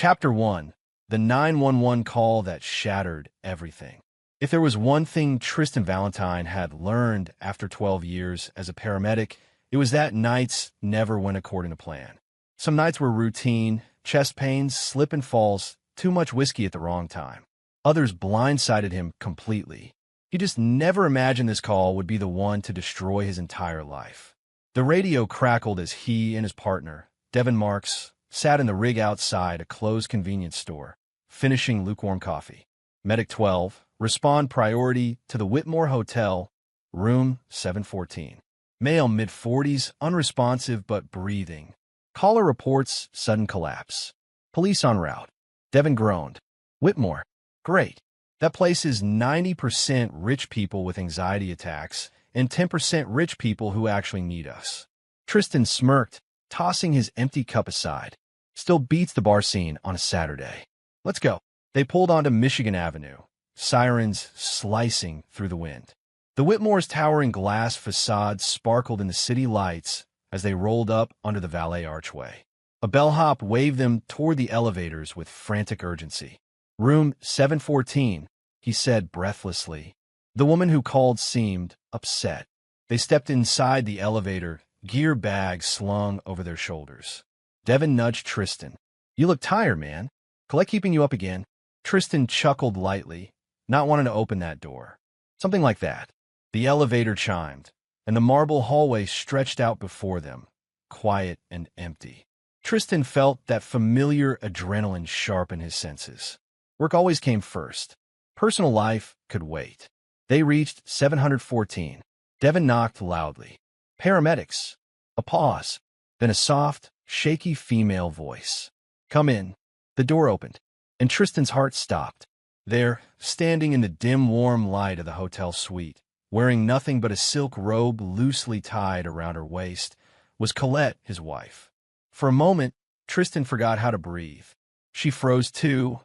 Chapter 1. The 911 Call That Shattered Everything. If there was one thing Tristan Valentine had learned after 12 years as a paramedic, it was that nights never went according to plan. Some nights were routine, chest pains, slip and falls, too much whiskey at the wrong time. Others blindsided him completely. He just never imagined this call would be the one to destroy his entire life. The radio crackled as he and his partner, Devin Marks, sat in the rig outside a closed convenience store, finishing lukewarm coffee. Medic 12, respond priority to the Whitmore Hotel, room 714. Male mid-40s, unresponsive but breathing. Caller reports sudden collapse. Police en route. Devin groaned. Whitmore. Great. That place is 90% rich people with anxiety attacks and 10% rich people who actually need us. Tristan smirked, tossing his empty cup aside. Still beats the bar scene on a Saturday. Let's go. They pulled onto Michigan Avenue, sirens slicing through the wind. The Whitmore's towering glass facade sparkled in the city lights as they rolled up under the valet archway. A bellhop waved them toward the elevators with frantic urgency. Room 714, he said breathlessly. The woman who called seemed upset. They stepped inside the elevator, gear bags slung over their shoulders. Devin nudged Tristan. You look tired, man. Colette keeping you up again? Tristan chuckled lightly, not wanting to open that door. Something like that. The elevator chimed, and the marble hallway stretched out before them, quiet and empty. Tristan felt that familiar adrenaline sharpen his senses. Work always came first. Personal life could wait. They reached 714. Devin knocked loudly. Paramedics. A pause, then a soft, shaky female voice. Come in. The door opened, and Tristan's heart stopped. There, standing in the dim, warm light of the hotel suite, wearing nothing but a silk robe loosely tied around her waist, was Colette, his wife. For a moment, Tristan forgot how to breathe. She froze too,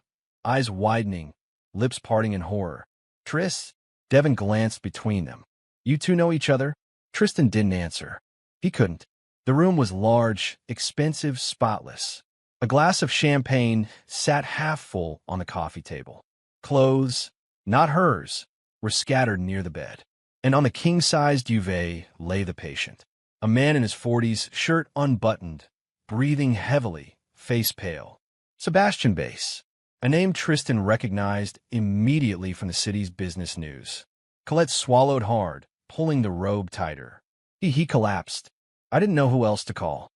eyes widening, lips parting in horror. Tris? Devin glanced between them. You two know each other? Tristan didn't answer. He couldn't. The room was large, expensive, spotless. A glass of champagne sat half full on the coffee table. Clothes, not hers, were scattered near the bed. And on the king-sized duvet lay the patient. A man in his 40s, shirt unbuttoned, breathing heavily, face pale. Sebastian Bass, a name Tristan recognized immediately from the city's business news. Colette swallowed hard, pulling the robe tighter. He collapsed. I didn't know who else to call.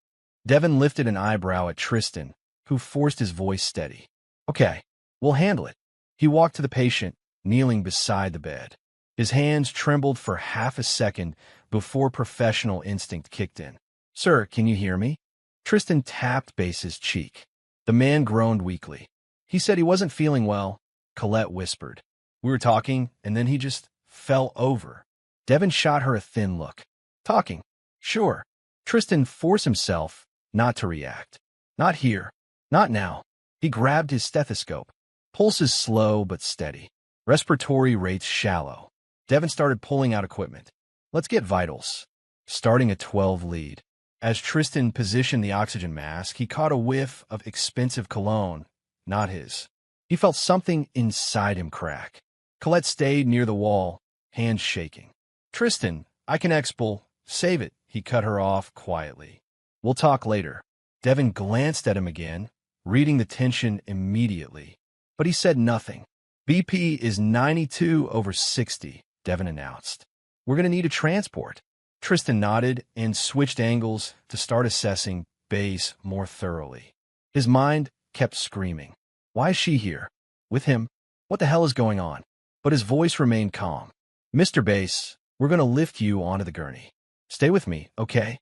Devin lifted an eyebrow at Tristan, who forced his voice steady. Okay, we'll handle it. He walked to the patient, kneeling beside the bed. His hands trembled for half a second before professional instinct kicked in. Sir, can you hear me? Tristan tapped Bass's cheek. The man groaned weakly. He said he wasn't feeling well, Colette whispered. We were talking, and then he just fell over. Devin shot her a thin look. Talking? Sure. Tristan forced himself not to react. Not here. Not now. He grabbed his stethoscope. Pulses slow but steady. Respiratory rates shallow. Devin started pulling out equipment. Let's get vitals. Starting a 12 lead. As Tristan positioned the oxygen mask, he caught a whiff of expensive cologne, not his. He felt something inside him crack. Colette stayed near the wall, hands shaking. Tristan, I can expel. Save it. He cut her off quietly. We'll talk later. Devin glanced at him again, reading the tension immediately. But he said nothing. BP is 92/60, Devin announced. We're going to need a transport. Tristan nodded and switched angles to start assessing Bass more thoroughly. His mind kept screaming. Why is she here? With him? What the hell is going on? But his voice remained calm. Mr. Bass, we're going to lift you onto the gurney. Stay with me, okay?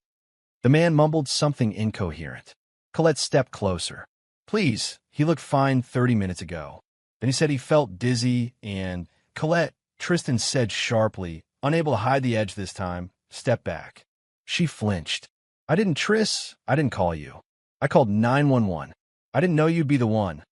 The man mumbled something incoherent. Colette stepped closer. Please, he looked fine 30 minutes ago. Then he said he felt dizzy and... Colette, Tristan said sharply, unable to hide the edge this time, step back. She flinched. I didn't call you. I called 911. I didn't know you'd be the one.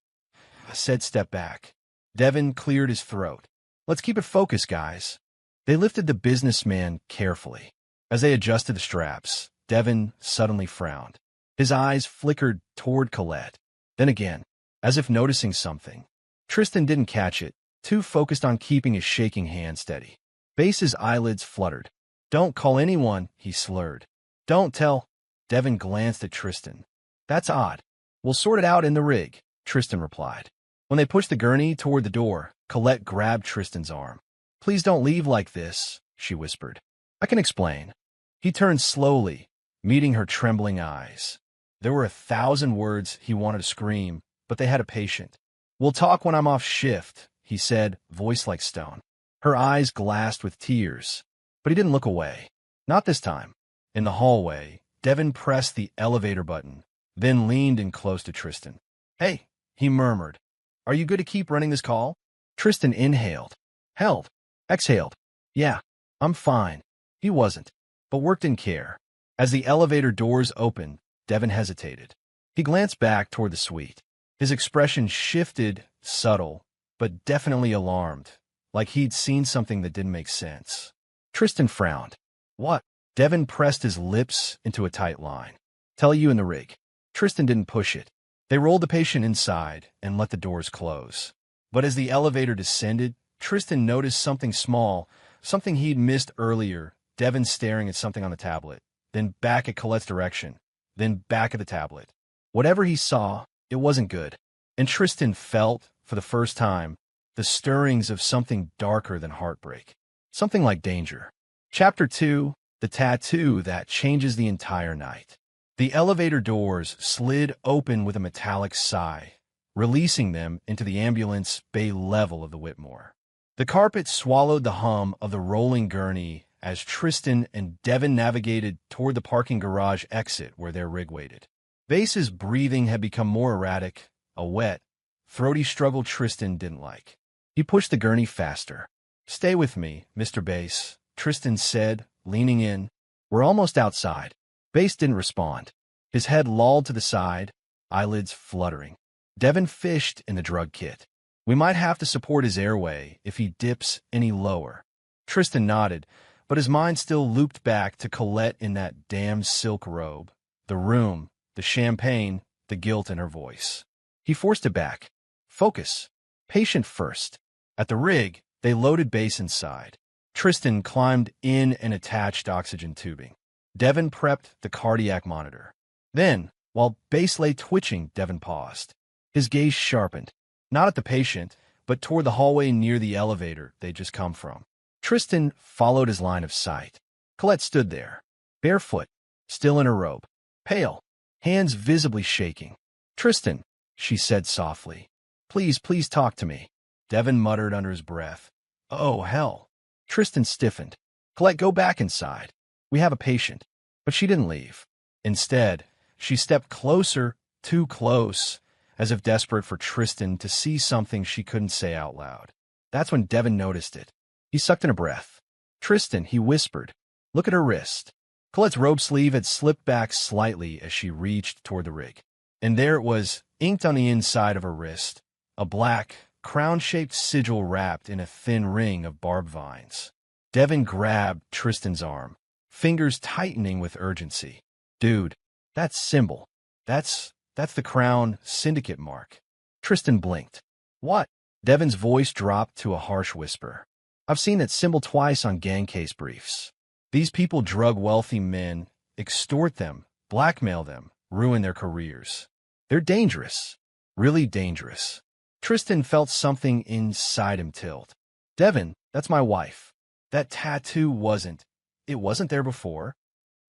I said step back. Devin cleared his throat. Let's keep it focused, guys. They lifted the businessman carefully. As they adjusted the straps, Devin suddenly frowned. His eyes flickered toward Colette. Then again, as if noticing something. Tristan didn't catch it, too focused on keeping his shaking hand steady. Base's eyelids fluttered. "Don't call anyone," he slurred. "Don't tell." Devin glanced at Tristan. "That's odd. We'll sort it out in the rig," Tristan replied. When they pushed the gurney toward the door, Colette grabbed Tristan's arm. "Please don't leave like this," she whispered. "I can explain." He turned slowly, meeting her trembling eyes. There were 1,000 words he wanted to scream, but they had a patient. "We'll talk when I'm off shift," he said, voice like stone. Her eyes glassed with tears, but he didn't look away. Not this time. In the hallway, Devin pressed the elevator button, then leaned in close to Tristan. "Hey," he murmured. "Are you good to keep running this call?" Tristan inhaled, held, exhaled. "Yeah, I'm fine." He wasn't, but work didn't care. As the elevator doors opened, Devin hesitated. He glanced back toward the suite. His expression shifted, subtle, but definitely alarmed, like he'd seen something that didn't make sense. Tristan frowned. "What?" Devin pressed his lips into a tight line. "Tell you in the rig." Tristan didn't push it. They rolled the patient inside and let the doors close. But as the elevator descended, Tristan noticed something small, something he'd missed earlier. Devin staring at something on the tablet, then back at Colette's direction, then back at the tablet. Whatever he saw, it wasn't good. And Tristan felt, for the first time, the stirrings of something darker than heartbreak. Something like danger. Chapter 2, The Tattoo That Changes the Entire Night. The elevator doors slid open with a metallic sigh, releasing them into the ambulance bay level of the Whitmore. The carpet swallowed the hum of the rolling gurney as Tristan and Devin navigated toward the parking garage exit where their rig waited. Base's breathing had become more erratic, a wet, throaty struggle Tristan didn't like. He pushed the gurney faster. "Stay with me, Mr. Base," Tristan said, leaning in. "We're almost outside." Base didn't respond. His head lolled to the side, eyelids fluttering. Devin fished in the drug kit. "We might have to support his airway if he dips any lower." Tristan nodded, but his mind still looped back to Colette in that damn silk robe, the room, the champagne, the guilt in her voice. He forced it back. Focus. Patient first. At the rig, they loaded Base inside. Tristan climbed in and attached oxygen tubing. Devin prepped the cardiac monitor. Then, while Base lay twitching, Devin paused. His gaze sharpened, not at the patient, but toward the hallway near the elevator they'd just come from. Tristan followed his line of sight. Colette stood there, barefoot, still in her robe, pale, hands visibly shaking. "Tristan," she said softly. Please talk to me." Devin muttered under his breath. "Oh, hell." Tristan stiffened. "Colette, go back inside. We have a patient." But she didn't leave. Instead, she stepped closer, too close, as if desperate for Tristan to see something she couldn't say out loud. That's when Devin noticed it. He sucked in a breath. "Tristan," he whispered, "look at her wrist." Colette's robe sleeve had slipped back slightly as she reached toward the rig. And there it was, inked on the inside of her wrist, a black, crown-shaped sigil wrapped in a thin ring of barbed vines. Devin grabbed Tristan's arm, fingers tightening with urgency. "Dude, that symbol, that's the Crown Syndicate mark." Tristan blinked. "What?" Devin's voice dropped to a harsh whisper. "I've seen that symbol twice on gang case briefs. These people drug wealthy men, extort them, blackmail them, ruin their careers. They're dangerous, really dangerous." Tristan felt something inside him tilt. "Devin, that's my wife. That tattoo wasn't there before?"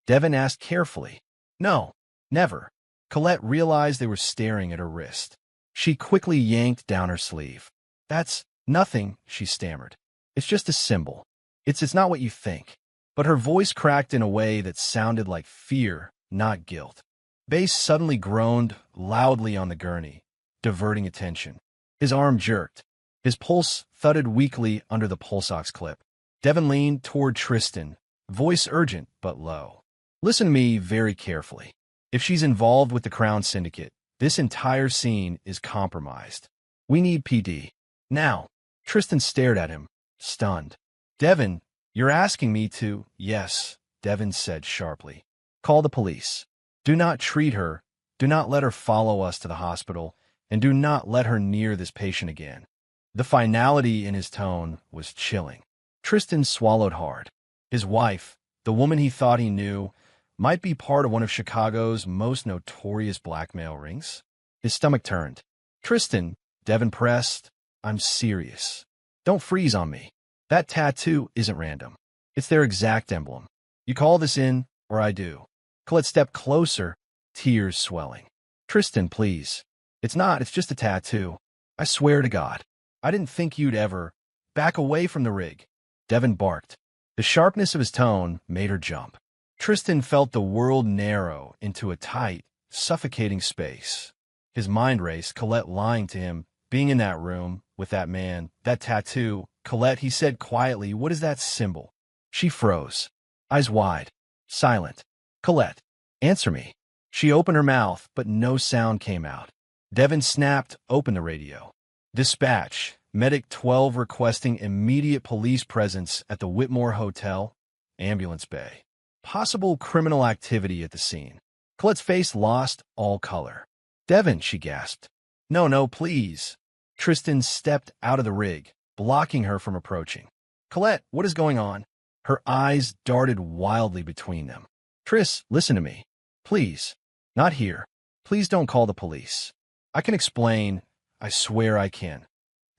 Devin asked carefully. "No, never." Colette realized they were staring at her wrist. She quickly yanked down her sleeve. "That's nothing," she stammered. "It's just a symbol. It's not what you think." But her voice cracked in a way that sounded like fear, not guilt. Base suddenly groaned loudly on the gurney, diverting attention. His arm jerked. His pulse thudded weakly under the pulse ox clip. Devin leaned toward Tristan, voice urgent but low. "Listen to me very carefully. If she's involved with the Crown Syndicate, this entire scene is compromised. We need PD. Now." Tristan stared at him, stunned. "Devin, you're asking me to—" "Yes," Devin said sharply. "Call the police. Do not treat her. Do not let her follow us to the hospital. and do not let her near this patient again. The finality in his tone was chilling. Tristan swallowed hard. His wife, the woman he thought he knew, might be part of one of Chicago's most notorious blackmail rings. His stomach turned. Tristan, Devin pressed, I'm serious. Don't freeze on me. That tattoo isn't random. It's their exact emblem. You call this in, or I do. Colette stepped closer, tears swelling. Tristan, please. It's not, it's just a tattoo. I swear to God. I didn't think you'd ever. Back away from the rig. Devin barked. The sharpness of his tone made her jump. Tristan felt the world narrow into a tight, suffocating space. His mind raced, Colette lying to him, being in that room, with that man, that tattoo. Colette, he said quietly, what is that symbol? She froze, eyes wide, silent. Colette, answer me. She opened her mouth, but no sound came out. Devin snapped open the radio. Dispatch, Medic 12 requesting immediate police presence at the Whitmore Hotel, Ambulance Bay. Possible criminal activity at the scene. Colette's face lost all color. Devin, she gasped. No, please. Tristan stepped out of the rig, blocking her from approaching. Colette, what is going on? Her eyes darted wildly between them. Tris, listen to me. Please. Not here. Please don't call the police. I can explain. I swear I can.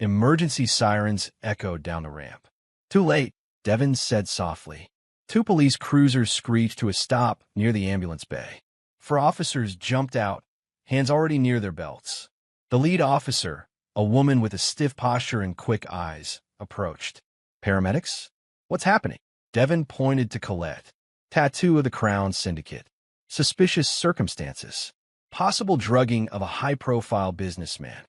Emergency sirens echoed down the ramp. Too late, Devin said softly. 2 police cruisers screeched to a stop near the ambulance bay. 4 officers jumped out, hands already near their belts. The lead officer, a woman with a stiff posture and quick eyes, approached. Paramedics? What's happening? Devin pointed to Colette. Tattoo of the Crown Syndicate. Suspicious circumstances. Possible drugging of a high-profile businessman.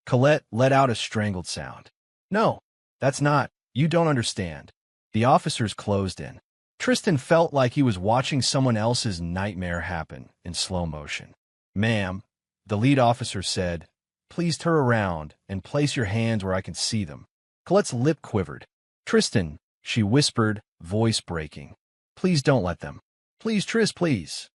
Colette let out a strangled sound. No, that's not. You don't understand. The officers closed in. Tristan felt like he was watching someone else's nightmare happen in slow motion. Ma'am, the lead officer said, please turn around and place your hands where I can see them. Colette's lip quivered. Tristan, she whispered, voice breaking. Please don't let them. Please, Tris, please.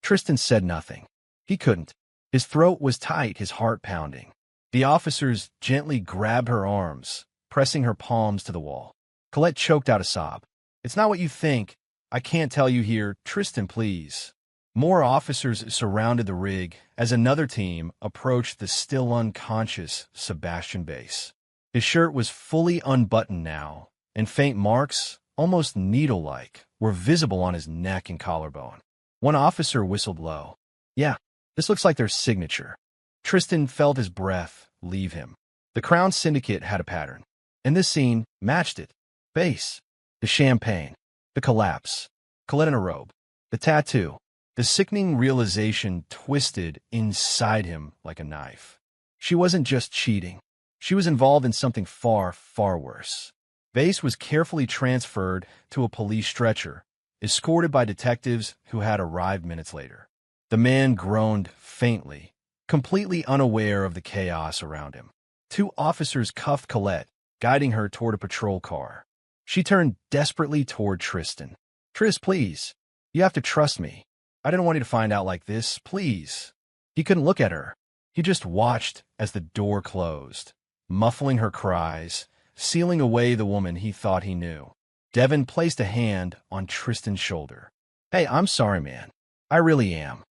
Tristan said nothing. He couldn't. His throat was tight, his heart pounding. The officers gently grabbed her arms, pressing her palms to the wall. Colette choked out a sob. It's not what you think. I can't tell you here. Tristan, please. More officers surrounded the rig as another team approached the still unconscious Sebastian Bass. His shirt was fully unbuttoned now, and faint marks, almost needle-like, were visible on his neck and collarbone. One officer whistled low. Yeah, this looks like their signature. Tristan felt his breath leave him. The Crown Syndicate had a pattern, and this scene matched it. Bass, the champagne, the collapse, Colette in a robe, the tattoo. The sickening realization twisted inside him like a knife. She wasn't just cheating. She was involved in something far, far worse. Bass was carefully transferred to a police stretcher, escorted by detectives who had arrived minutes later. The man groaned faintly, completely unaware of the chaos around him. 2 officers cuffed Colette, guiding her toward a patrol car. She turned desperately toward Tristan. Tris, please. You have to trust me. I didn't want you to find out like this, please. He couldn't look at her. He just watched as the door closed, muffling her cries, sealing away the woman he thought he knew. Devin placed a hand on Tristan's shoulder. Hey, I'm sorry, man. I really am.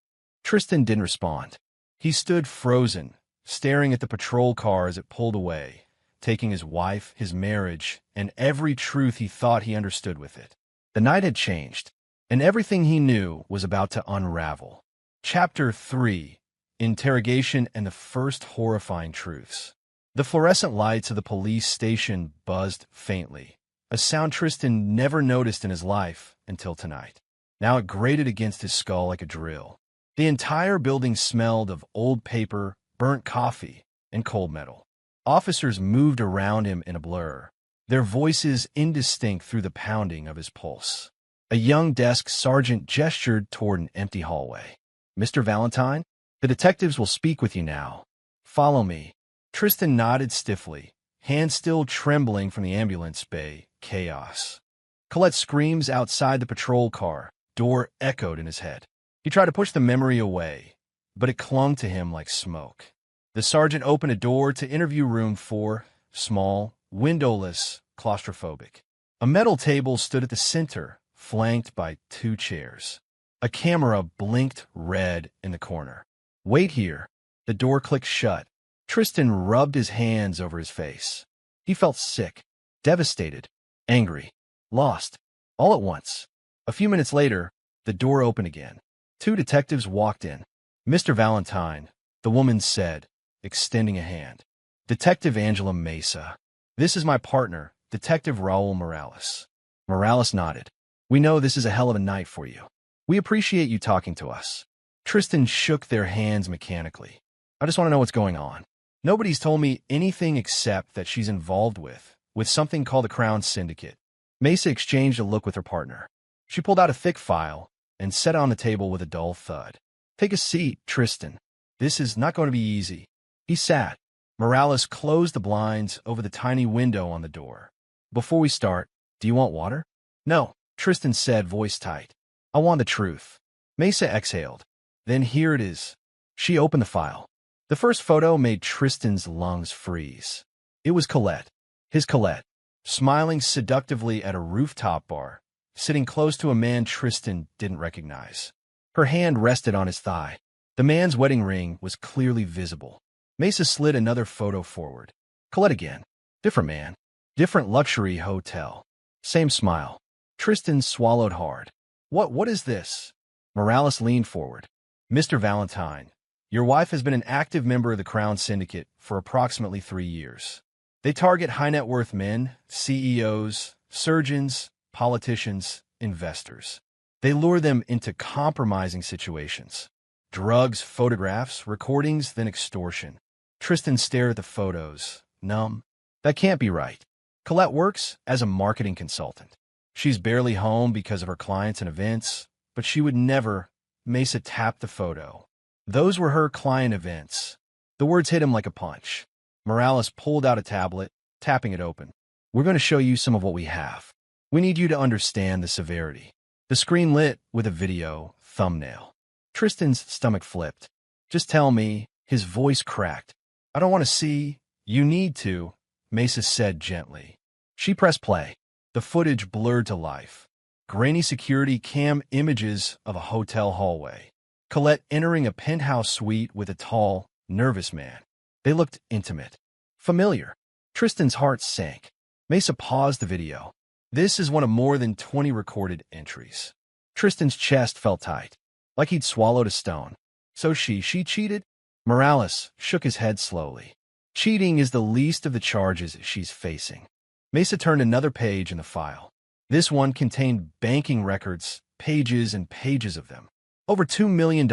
Tristan didn't respond. He stood frozen, staring at the patrol car as it pulled away, taking his wife, his marriage, and every truth he thought he understood with it. The night had changed, and everything he knew was about to unravel. Chapter 3: Interrogation and the First Horrifying Truths. The fluorescent lights of the police station buzzed faintly, a sound Tristan never noticed in his life until tonight. Now it grated against his skull like a drill. The entire building smelled of old paper, burnt coffee, and cold metal. Officers moved around him in a blur, their voices indistinct through the pounding of his pulse. A young desk sergeant gestured toward an empty hallway. Mr. Valentine, the detectives will speak with you now. Follow me. Tristan nodded stiffly, hands still trembling from the ambulance bay chaos. Colette's screams outside the patrol car door echoed in his head. He tried to push the memory away, but it clung to him like smoke. The sergeant opened a door to interview room 4, small, windowless, claustrophobic. A metal table stood at the center, flanked by 2 chairs. A camera blinked red in the corner. "Wait here." The door clicked shut. Tristan rubbed his hands over his face. He felt sick, devastated, angry, lost, all at once. A few minutes later, the door opened again. 2 detectives walked in. "Mr. Valentine," the woman said, extending a hand. "Detective Angela Mesa. This is my partner, Detective Raul Morales." Morales nodded. "We know this is a hell of a night for you. We appreciate you talking to us." Tristan shook their hands mechanically. "I just want to know what's going on. Nobody's told me anything except that she's involved with something called the Crown Syndicate." Mesa exchanged a look with her partner. She pulled out a thick file and set it on the table with a dull thud. "Take a seat, Tristan. This is not going to be easy." He sat. Morales closed the blinds over the tiny window on the door. "Before we start, do you want water?" "No," Tristan said, voice tight. "I want the truth." Mesa exhaled. "Then here it is." She opened the file. The first photo made Tristan's lungs freeze. It was Colette, his Colette, smiling seductively at a rooftop bar, sitting close to a man Tristan didn't recognize. Her hand rested on his thigh. The man's wedding ring was clearly visible. Mesa slid another photo forward. Colette again. Different man. Different luxury hotel. Same smile. Tristan swallowed hard. What is this?" Morales leaned forward. "Mr. Valentine, your wife has been an active member of the Crown Syndicate for approximately 3 years. They target high-net-worth men, CEOs, surgeons, politicians, investors. They lure them into compromising situations. Drugs, photographs, recordings, then extortion." Tristan stared at the photos, numb. "That can't be right." Colette works as a marketing consultant. She's barely home because of her clients and events, but she would never. Mesa tapped the photo. Those were her client events. The words hit him like a punch. Morales pulled out a tablet, tapping it open. "We're going to show you some of what we have. We need you to understand the severity." The screen lit with a video thumbnail. Tristan's stomach flipped. "Just tell me." His voice cracked. "I don't want to see." "You need to," Mesa said gently. She pressed play. The footage blurred to life. Grainy security cam images of a hotel hallway. Colette entering a penthouse suite with a tall, nervous man. They looked intimate. Familiar. Tristan's heart sank. Mesa paused the video. "This is one of more than 20 recorded entries." Tristan's chest felt tight, like he'd swallowed a stone. "So she cheated?" Morales shook his head slowly. "Cheating is the least of the charges she's facing." Mesa turned another page in the file. This one contained banking records, pages and pages of them. "Over $2 million,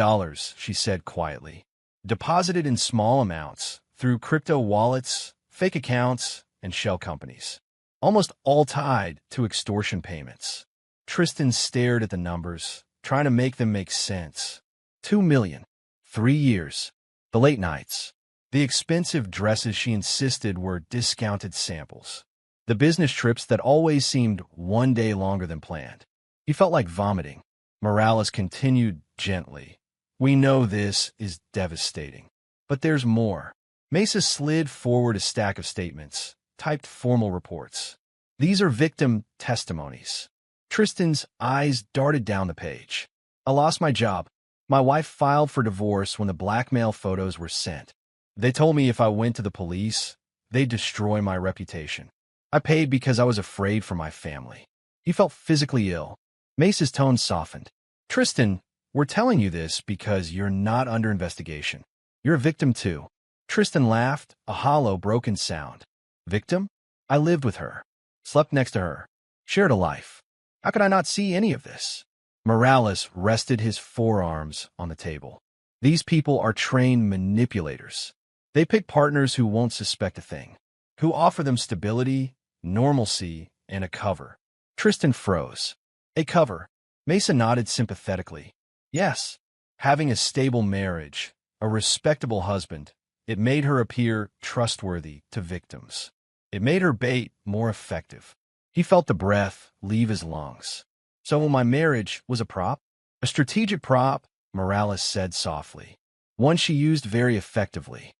she said quietly. "Deposited in small amounts, through crypto wallets, fake accounts, and shell companies. Almost all tied to extortion payments." Tristan stared at the numbers, trying to make them make sense. 2 million. 3 years. The late nights. The expensive dresses she insisted were discounted samples. The business trips that always seemed one day longer than planned. He felt like vomiting. Morales continued gently. "We know this is devastating. But there's more." Mesa slid forward a stack of statements, typed formal reports. "These are victim testimonies." Tristan's eyes darted down the page. "I lost my job. My wife filed for divorce when the blackmail photos were sent. They told me if I went to the police, they'd destroy my reputation. I paid because I was afraid for my family." He felt physically ill. Mesa's tone softened. "Tristan, we're telling you this because you're not under investigation. You're a victim too." Tristan laughed, a hollow, broken sound. "Victim? I lived with her, slept next to her, shared a life. How could I not see any of this?" Morales rested his forearms on the table. "These people are trained manipulators. They pick partners who won't suspect a thing, who offer them stability, normalcy, and a cover." Tristan froze. "A cover?" Mesa nodded sympathetically. "Yes. Having a stable marriage, a respectable husband, it made her appear trustworthy to victims. It made her bait more effective." He felt the breath leave his lungs. "So my marriage was a prop?" "A strategic prop," Morales said softly. "One she used very effectively."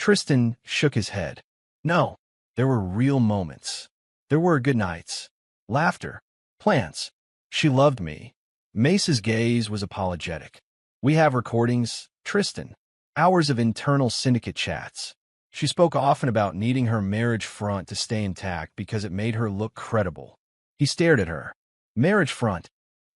Tristan shook his head. No, there were real moments. There were good nights, laughter, plans. She loved me. Mesa's gaze was apologetic. We have recordings, Tristan. Hours of internal syndicate chats. She spoke often about needing her marriage front to stay intact because it made her look credible. He stared at her. Marriage front.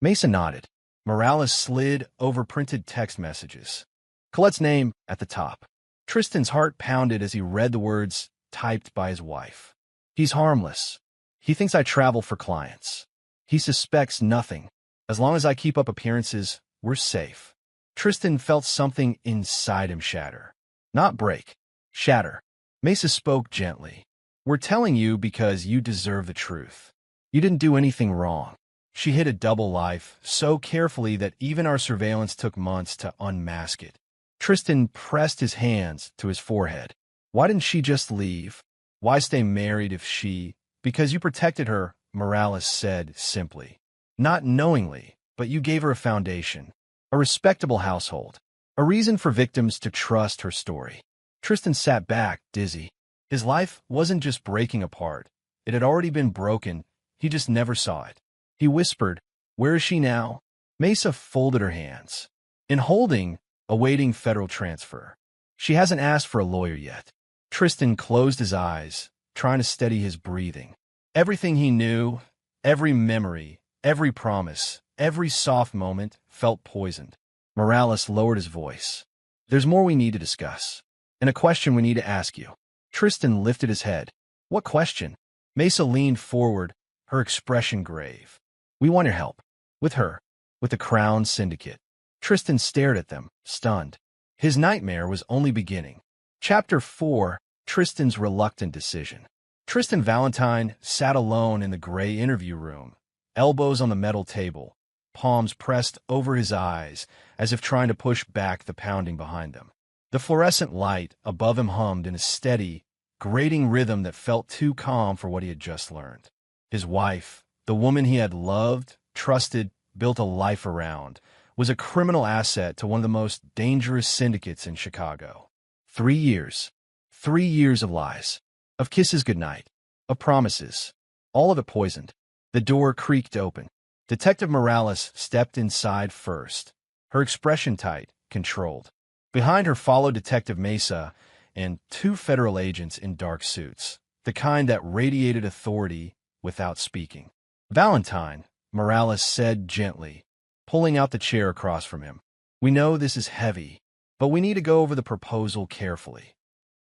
Mesa nodded. Morales slid over printed text messages. Colette's name at the top. Tristan's heart pounded as he read the words typed by his wife. He's harmless. He thinks I travel for clients. He suspects nothing. As long as I keep up appearances, we're safe. Tristan felt something inside him shatter. Not break. Shatter. Mesa spoke gently. We're telling you because you deserve the truth. You didn't do anything wrong. She hid a double life so carefully that even our surveillance took months to unmask it. Tristan pressed his hands to his forehead. Why didn't she just leave? Why stay married if she... Because you protected her, Morales said simply. Not knowingly, but you gave her a foundation. A respectable household. A reason for victims to trust her story. Tristan sat back, dizzy. His life wasn't just breaking apart. It had already been broken. He just never saw it. He whispered, Where is she now? Mesa folded her hands. In holding, awaiting federal transfer. She hasn't asked for a lawyer yet. Tristan closed his eyes, trying to steady his breathing. Everything he knew, every memory, every promise, every soft moment felt poisoned. Morales lowered his voice. There's more we need to discuss. And a question we need to ask you. Tristan lifted his head. What question? Mesa leaned forward, her expression grave. We want your help. With her. With the Crown Syndicate. Tristan stared at them, stunned. His nightmare was only beginning. Chapter 4. Tristan's Reluctant Decision. Tristan Valentine sat alone in the gray interview room, elbows on the metal table, palms pressed over his eyes as if trying to push back the pounding behind them. The fluorescent light above him hummed in a steady, grating rhythm that felt too calm for what he had just learned. His wife, the woman he had loved, trusted, built a life around, was a criminal asset to one of the most dangerous syndicates in Chicago. 3 years. 3 years of lies. Of kisses goodnight. Of promises. All of it poisoned. The door creaked open. Detective Morales stepped inside first, her expression tight, controlled. Behind her followed Detective Mesa and 2 federal agents in dark suits, the kind that radiated authority without speaking. Valentine, Morales said gently, pulling out the chair across from him. We know this is heavy, but we need to go over the proposal carefully.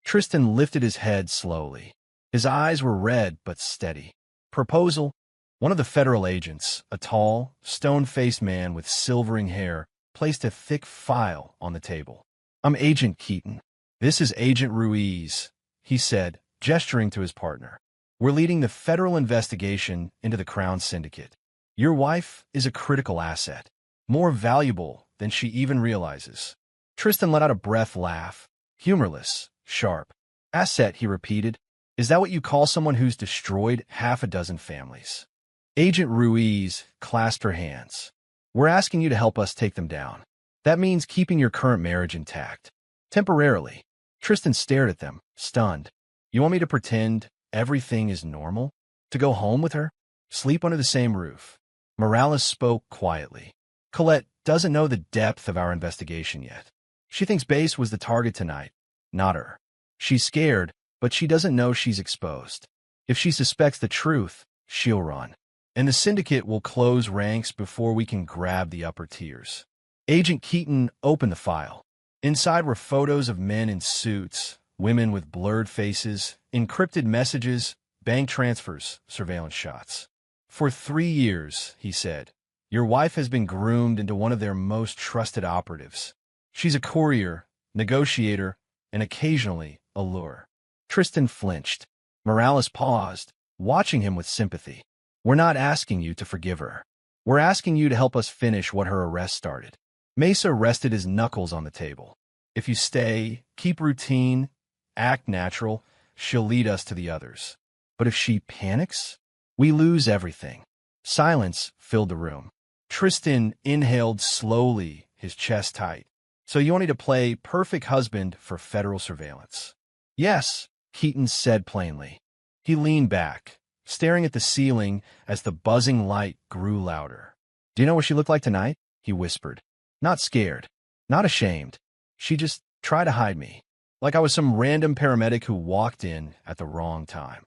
Tristan lifted his head slowly. His eyes were red but steady. Proposal? One of the federal agents, a tall, stone-faced man with silvering hair, placed a thick file on the table. I'm Agent Keaton. This is Agent Ruiz, he said, gesturing to his partner. We're leading the federal investigation into the Crown Syndicate. Your wife is a critical asset, more valuable than she even realizes. Tristan let out a breath laugh, humorless, sharp. Asset, he repeated. Is that what you call someone who's destroyed half a dozen families? Agent Ruiz clasped her hands. We're asking you to help us take them down. That means keeping your current marriage intact. Temporarily. Tristan stared at them, stunned. You want me to pretend everything is normal? To go home with her? Sleep under the same roof? Morales spoke quietly. Colette doesn't know the depth of our investigation yet. She thinks Base was the target tonight, not her. She's scared, but she doesn't know she's exposed. If she suspects the truth, she'll run. And the syndicate will close ranks before we can grab the upper tiers. Agent Keaton opened the file. Inside were photos of men in suits, women with blurred faces, encrypted messages, bank transfers, surveillance shots. For 3 years, he said, your wife has been groomed into one of their most trusted operatives. She's a courier, negotiator, and occasionally a lure. Tristan flinched. Morales paused, watching him with sympathy. We're not asking you to forgive her. We're asking you to help us finish what her arrest started. Mesa rested his knuckles on the table. If you stay, keep routine, act natural, she'll lead us to the others. But if she panics, we lose everything. Silence filled the room. Tristan inhaled slowly, his chest tight. So you wanted to play perfect husband for federal surveillance. Yes, Keaton said plainly. He leaned back, staring at the ceiling as the buzzing light grew louder. Do you know what she looked like tonight? He whispered. Not scared, not ashamed. She just tried to hide me, like I was some random paramedic who walked in at the wrong time.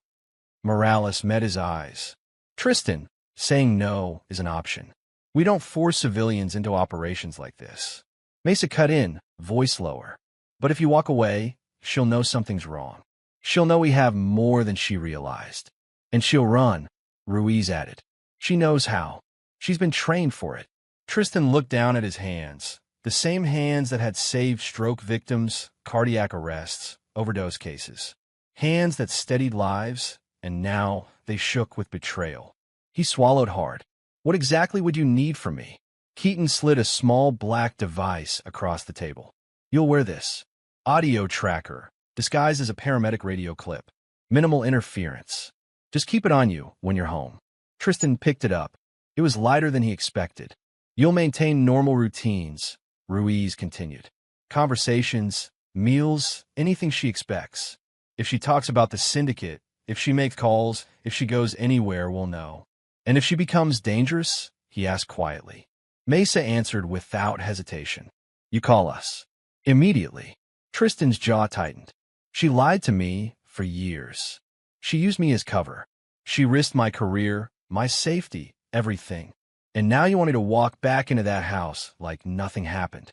Morales met his eyes. Tristan, saying no is an option. We don't force civilians into operations like this. Mesa cut in, voice lower. But if you walk away, she'll know something's wrong. She'll know we have more than she realized. And she'll run, Ruiz added. She knows how. She's been trained for it. Tristan looked down at his hands, the same hands that had saved stroke victims, cardiac arrests, overdose cases. Hands that steadied lives, and now they shook with betrayal. He swallowed hard. What exactly would you need from me? Keaton slid a small black device across the table. You'll wear this. Audio tracker, disguised as a paramedic radio clip. Minimal interference. Just keep it on you when you're home. Tristan picked it up. It was lighter than he expected. You'll maintain normal routines, Ruiz continued. Conversations, meals, anything she expects. If she talks about the syndicate, if she makes calls, if she goes anywhere, we'll know. And if she becomes dangerous, he asked quietly. Mesa answered without hesitation. You call us. Immediately. Tristan's jaw tightened. She lied to me for years. She used me as cover. She risked my career, my safety, everything. And now you want me to walk back into that house like nothing happened.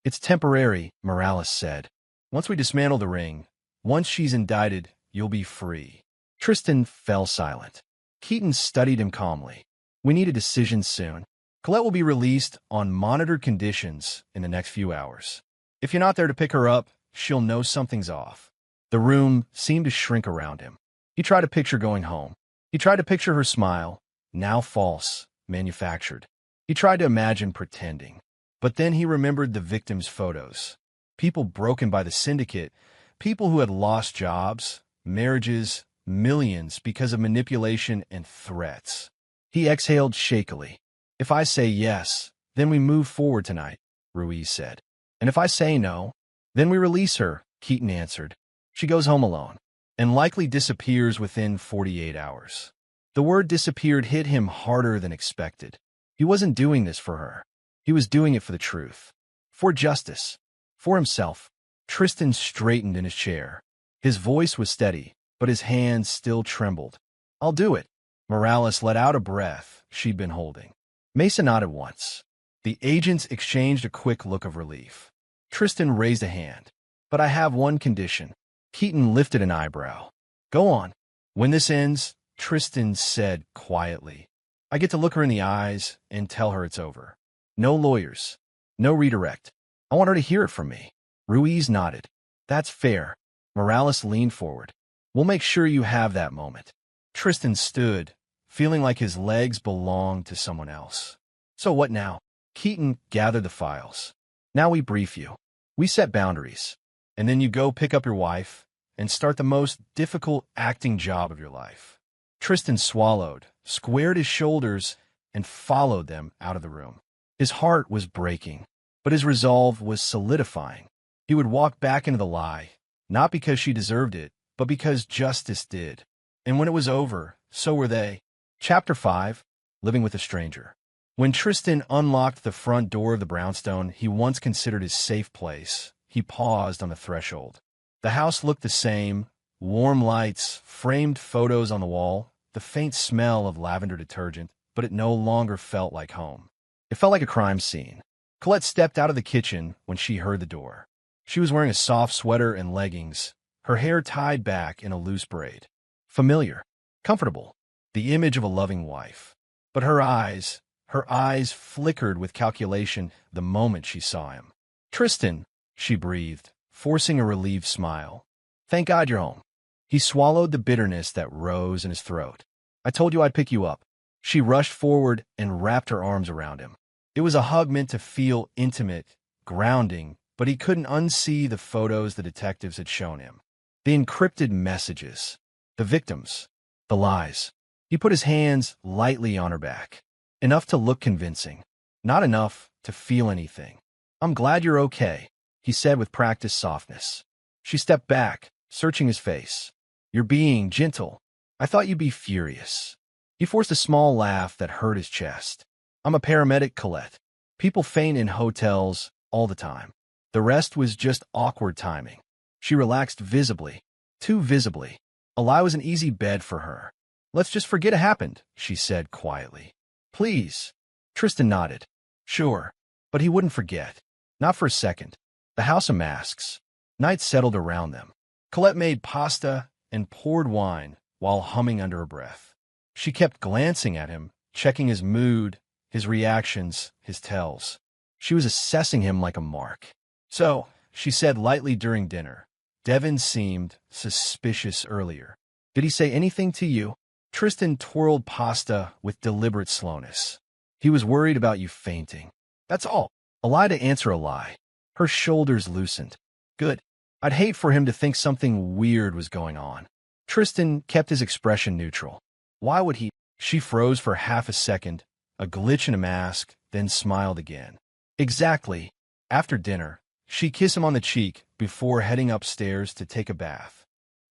It's temporary, Morales said. Once we dismantle the ring, once she's indicted, you'll be free. Tristan fell silent. Keaton studied him calmly. We need a decision soon. Colette will be released on monitored conditions in the next few hours. If you're not there to pick her up, she'll know something's off. The room seemed to shrink around him. He tried to picture going home. He tried to picture her smile, now false, manufactured. He tried to imagine pretending. But then he remembered the victims' photos. People broken by the syndicate, people who had lost jobs, marriages, millions because of manipulation and threats. He exhaled shakily. If I say yes, then we move forward tonight, Ruiz said. And if I say no, then we release her, Keaton answered. She goes home alone, and likely disappears within 48 hours. The word disappeared hit him harder than expected. He wasn't doing this for her. He was doing it for the truth. For justice. For himself. Tristan straightened in his chair. His voice was steady, but his hands still trembled. I'll do it. Morales let out a breath she'd been holding. Mesa nodded once. The agents exchanged a quick look of relief. Tristan raised a hand. But I have one condition. Keaton lifted an eyebrow. Go on. When this ends, Tristan said quietly, I get to look her in the eyes and tell her it's over. No lawyers. No redirect. I want her to hear it from me. Ruiz nodded. That's fair. Morales leaned forward. We'll make sure you have that moment. Tristan stood, feeling like his legs belonged to someone else. So what now? Keaton gathered the files. Now we brief you. We set boundaries. And then you go pick up your wife and start the most difficult acting job of your life. Tristan swallowed, squared his shoulders, and followed them out of the room. His heart was breaking, but his resolve was solidifying. He would walk back into the lie, not because she deserved it, but because justice did. And when it was over, so were they. Chapter 5, Living with a Stranger. When Tristan unlocked the front door of the brownstone he once considered his safe place, he paused on the threshold. The house looked the same, warm lights, framed photos on the wall, the faint smell of lavender detergent, but it no longer felt like home. It felt like a crime scene. Colette stepped out of the kitchen when she heard the door. She was wearing a soft sweater and leggings, her hair tied back in a loose braid. Familiar, comfortable, the image of a loving wife. But her eyes flickered with calculation the moment she saw him. Tristan, she breathed, forcing a relieved smile. Thank God you're home. He swallowed the bitterness that rose in his throat. I told you I'd pick you up. She rushed forward and wrapped her arms around him. It was a hug meant to feel intimate, grounding, but he couldn't unsee the photos the detectives had shown him. The encrypted messages. The victims. The lies. He put his hands lightly on her back. Enough to look convincing. Not enough to feel anything. I'm glad you're okay, he said with practiced softness. She stepped back, searching his face. "You're being gentle. I thought you'd be furious." He forced a small laugh that hurt his chest. "I'm a paramedic, Colette. People faint in hotels all the time." The rest was just awkward timing. She relaxed visibly, too visibly. A lie was an easy bed for her. "Let's just forget it happened," she said quietly. "Please." Tristan nodded. "Sure." But he wouldn't forget. Not for a second. The house of masks. Night settled around them. Colette made pasta and poured wine while humming under her breath. She kept glancing at him, checking his mood, his reactions, his tells. She was assessing him like a mark. "So," she said lightly during dinner, "Devin seemed suspicious earlier. Did he say anything to you?" Tristan twirled pasta with deliberate slowness. "He was worried about you fainting. That's all." A lie to answer a lie. Her shoulders loosened. "Good. I'd hate for him to think something weird was going on." Tristan kept his expression neutral. "Why would he?" She froze for half a second, a glitch in a mask, then smiled again. "Exactly." After dinner, she kissed him on the cheek before heading upstairs to take a bath.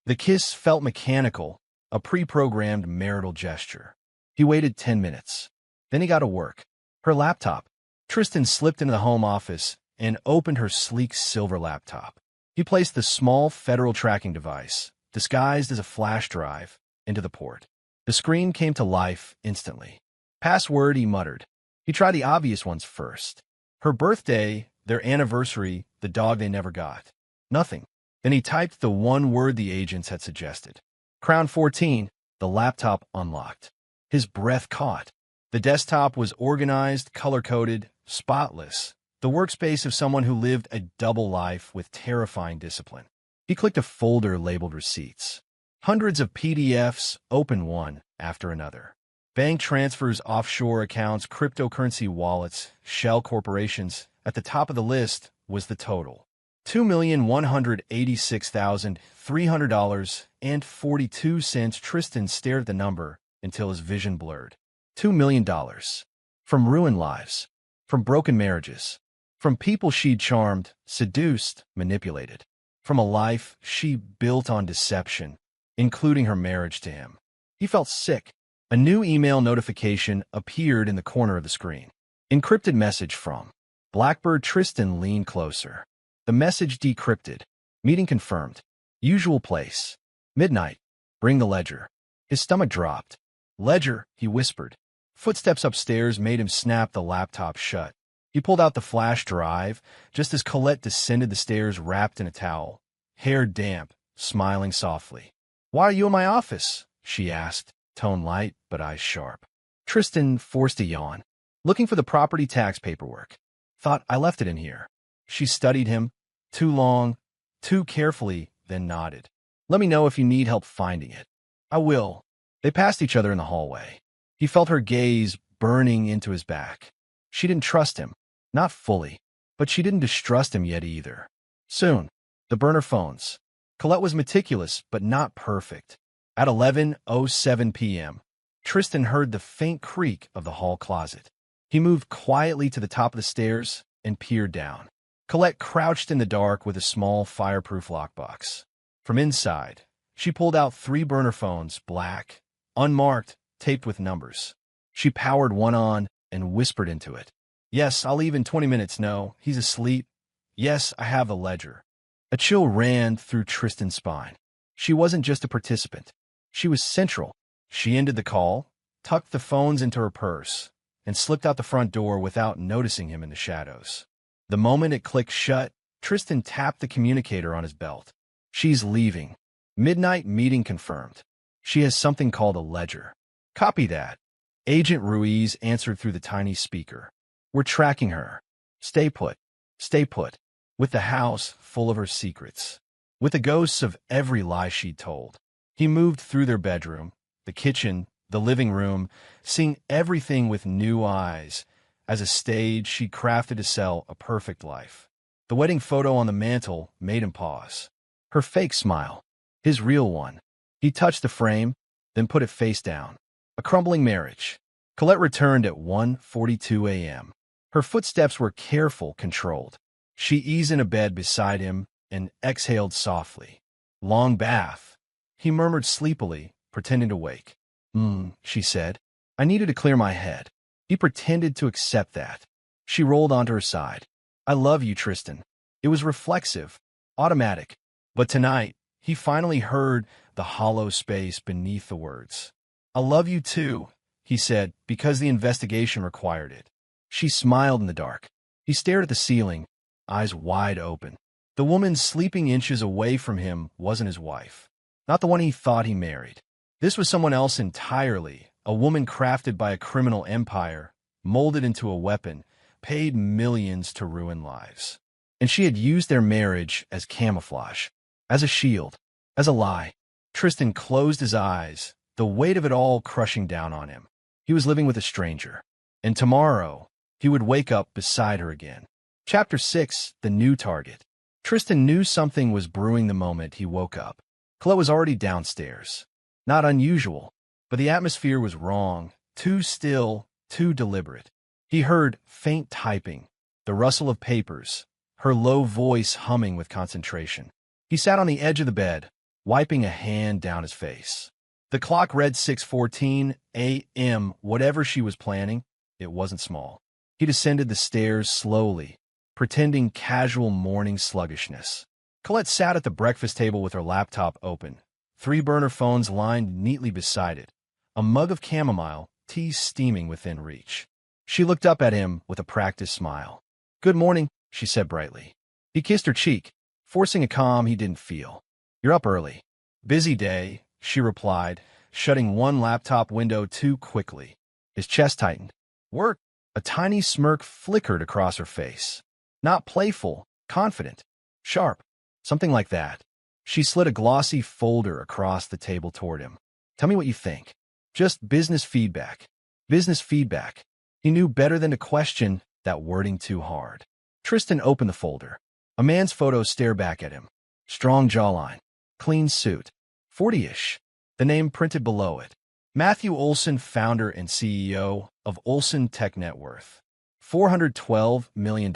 The kiss felt mechanical, a pre-programmed marital gesture. He waited 10 minutes. Then he got to work. Her laptop. Tristan slipped into the home office and opened her sleek silver laptop. He placed the small federal tracking device, disguised as a flash drive, into the port. The screen came to life instantly. "Password," he muttered. He tried the obvious ones first. Her birthday, their anniversary, the dog they never got. Nothing. Then he typed the one word the agents had suggested. Crown 14. The laptop unlocked. His breath caught. The desktop was organized, color-coded, spotless. The workspace of someone who lived a double life with terrifying discipline. He clicked a folder labeled Receipts. Hundreds of PDFs, open one after another. Bank transfers, offshore accounts, cryptocurrency wallets, shell corporations. At the top of the list was the total. $2,186,300.42. Tristan stared at the number until his vision blurred. $2 million. From ruined lives. From broken marriages. From people she'd charmed, seduced, manipulated. From a life she built on deception, including her marriage to him. He felt sick. A new email notification appeared in the corner of the screen. Encrypted message from Blackbird. Tristan leaned closer. The message decrypted. Meeting confirmed. Usual place. Midnight. Bring the ledger. His stomach dropped. "Ledger," he whispered. Footsteps upstairs made him snap the laptop shut. He pulled out the flash drive just as Colette descended the stairs wrapped in a towel, hair damp, smiling softly. "Why are you in my office?" she asked, tone light but eyes sharp. Tristan forced a yawn. "Looking for the property tax paperwork. Thought I left it in here." She studied him, too long, too carefully, then nodded. "Let me know if you need help finding it." "I will." They passed each other in the hallway. He felt her gaze burning into his back. She didn't trust him. Not fully, but she didn't distrust him yet either. Soon, the burner phones. Colette was meticulous, but not perfect. At 11:07 p.m., Tristan heard the faint creak of the hall closet. He moved quietly to the top of the stairs and peered down. Colette crouched in the dark with a small fireproof lockbox. From inside, she pulled out 3 burner phones, black, unmarked, taped with numbers. She powered one on and whispered into it. "Yes, I'll leave in 20 minutes. No, he's asleep. Yes, I have the ledger." A chill ran through Tristan's spine. She wasn't just a participant. She was central. She ended the call, tucked the phones into her purse, and slipped out the front door without noticing him in the shadows. The moment it clicked shut, Tristan tapped the communicator on his belt. "She's leaving. Midnight meeting confirmed. She has something called a ledger. Copy that." Agent Ruiz answered through the tiny speaker. "We're tracking her. Stay put. Stay put." With the house full of her secrets. With the ghosts of every lie she'd told. He moved through their bedroom, the kitchen, the living room, seeing everything with new eyes, as a stage she crafted to sell a perfect life. The wedding photo on the mantel made him pause. Her fake smile. His real one. He touched the frame, then put it face down. A crumbling marriage. Colette returned at 1:42 a.m. Her footsteps were careful, controlled. She eased into bed beside him and exhaled softly. Long bath. He murmured sleepily, pretending to wake. She said. I needed to clear my head. He pretended to accept that. She rolled onto her side. I love you, Tristan. It was reflexive, automatic. But tonight, he finally heard the hollow space beneath the words. I love you too, he said, because the investigation required it. She smiled in the dark. He stared at the ceiling, eyes wide open. The woman sleeping inches away from him wasn't his wife. Not the one he thought he married. This was someone else entirely, a woman crafted by a criminal empire, molded into a weapon, paid millions to ruin lives. And she had used their marriage as camouflage, as a shield, as a lie. Tristan closed his eyes, the weight of it all crushing down on him. He was living with a stranger. And tomorrow, he would wake up beside her again. Chapter 6, The New Target. Tristan knew something was brewing the moment he woke up. Colette was already downstairs. Not unusual, but the atmosphere was wrong, too still, too deliberate. He heard faint typing, the rustle of papers, her low voice humming with concentration. He sat on the edge of the bed, wiping a hand down his face. The clock read 6:14 a.m. Whatever she was planning, it wasn't small. He descended the stairs slowly, pretending casual morning sluggishness. Colette sat at the breakfast table with her laptop open, 3 burner phones lined neatly beside it, a mug of chamomile, tea steaming within reach. She looked up at him with a practiced smile. Good morning, she said brightly. He kissed her cheek, forcing a calm he didn't feel. You're up early. Busy day, she replied, shutting one laptop window too quickly. His chest tightened. Work? A tiny smirk flickered across her face. Not playful, confident, sharp, something like that. She slid a glossy folder across the table toward him. Tell me what you think. Just business feedback. Business feedback. He knew better than to question that wording too hard. Tristan opened the folder. A man's photo stared back at him. Strong jawline. Clean suit. 40-ish. The name printed below it. Matthew Olson, founder and CEO of Olson Tech Net Worth. $412 million.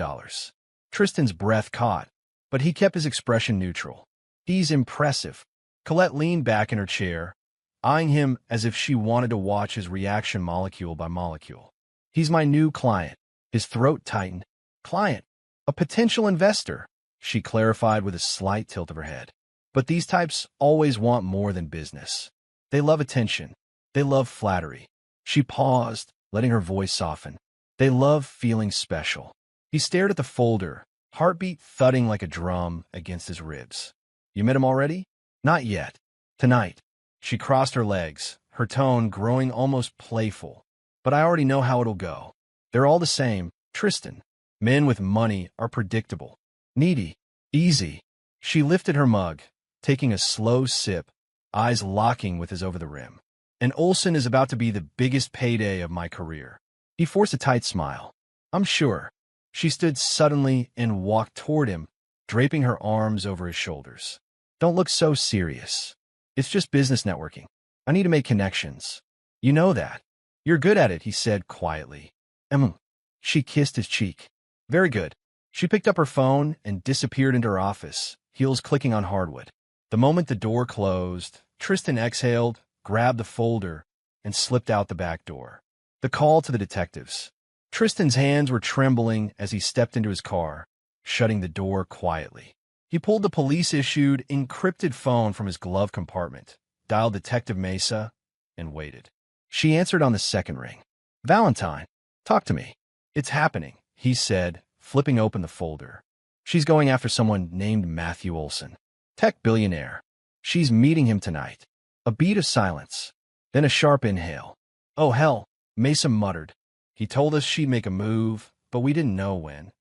Tristan's breath caught, but he kept his expression neutral. He's impressive. Colette leaned back in her chair, eyeing him as if she wanted to watch his reaction molecule by molecule. He's my new client. His throat tightened. Client. A potential investor, she clarified with a slight tilt of her head. But these types always want more than business. They love attention. They love flattery. She paused, letting her voice soften. They love feeling special. He stared at the folder, heartbeat thudding like a drum against his ribs. You met him already? Not yet. Tonight. She crossed her legs, her tone growing almost playful. But I already know how it'll go. They're all the same, Tristan. Men with money are predictable. Needy. Easy. She lifted her mug, taking a slow sip, eyes locking with his over the rim. And Olson is about to be the biggest payday of my career. He forced a tight smile. I'm sure. She stood suddenly and walked toward him, draping her arms over his shoulders. Don't look so serious. It's just business networking. I need to make connections. You know that. You're good at it, he said quietly. She kissed his cheek. Very good. She picked up her phone and disappeared into her office, heels clicking on hardwood. The moment the door closed, Tristan exhaled, grabbed the folder, and slipped out the back door. The call to the detectives. Tristan's hands were trembling as he stepped into his car, shutting the door quietly. He pulled the police-issued, encrypted phone from his glove compartment, dialed Detective Mesa, and waited. She answered on the second ring. Valentine, talk to me. It's happening, he said, flipping open the folder. She's going after someone named Matthew Olson. Tech billionaire. She's meeting him tonight. A beat of silence, then a sharp inhale. Oh, hell, Mesa muttered. He told us she'd make a move, but we didn't know when.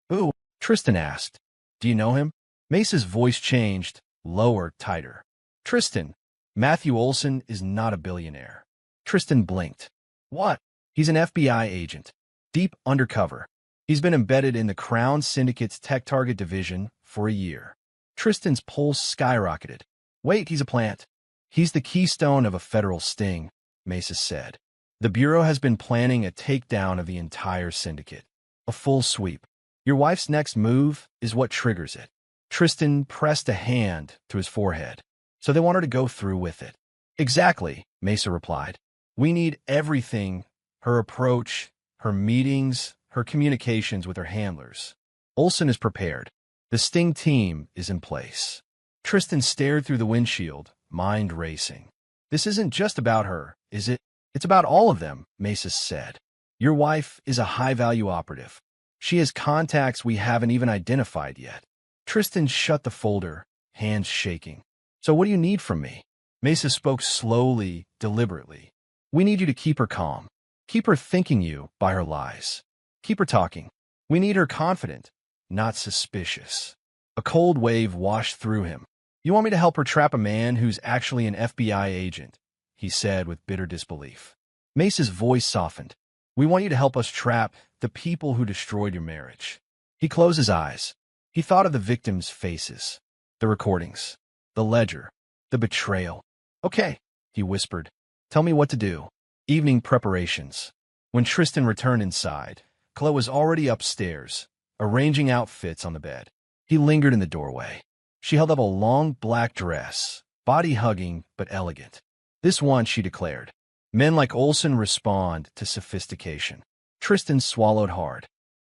Who? Tristan asked. Do you know him? Mesa's voice changed, lower, tighter. Tristan, Matthew Olson is not a billionaire. Tristan blinked. What? He's an FBI agent. Deep undercover. He's been embedded in the Crown Syndicate's Tech Target division for a year. Tristan's pulse skyrocketed. Wait, he's a plant. He's the keystone of a federal sting, Mesa said. The Bureau has been planning a takedown of the entire syndicate. A full sweep. Your wife's next move is what triggers it. Tristan pressed a hand to his forehead. So they want her to go through with it. Exactly, Mesa replied. We need everything, her approach, her meetings, her communications with her handlers. Olsen is prepared. The Sting team is in place. Tristan stared through the windshield, mind racing. This isn't just about her, is it? It's about all of them, Mesa said. Your wife is a high-value operative. She has contacts we haven't even identified yet. Tristan shut the folder, hands shaking. So what do you need from me? Mesa spoke slowly, deliberately. We need you to keep her calm. Keep her thinking you by her lies. Keep her talking. We need her confident, not suspicious. A cold wave washed through him. You want me to help her trap a man who's actually an FBI agent, he said with bitter disbelief. Mesa's voice softened. We want you to help us trap the people who destroyed your marriage. He closed his eyes. He thought of the victims' faces, the recordings, the ledger, the betrayal. Okay, he whispered. Tell me what to do. Evening preparations. When Tristan returned inside, Chloe was already upstairs, arranging outfits on the bed. He lingered in the doorway. She held up a long black dress, body-hugging but elegant. This one, she declared. Men like Olsen respond to sophistication. Tristan swallowed hard.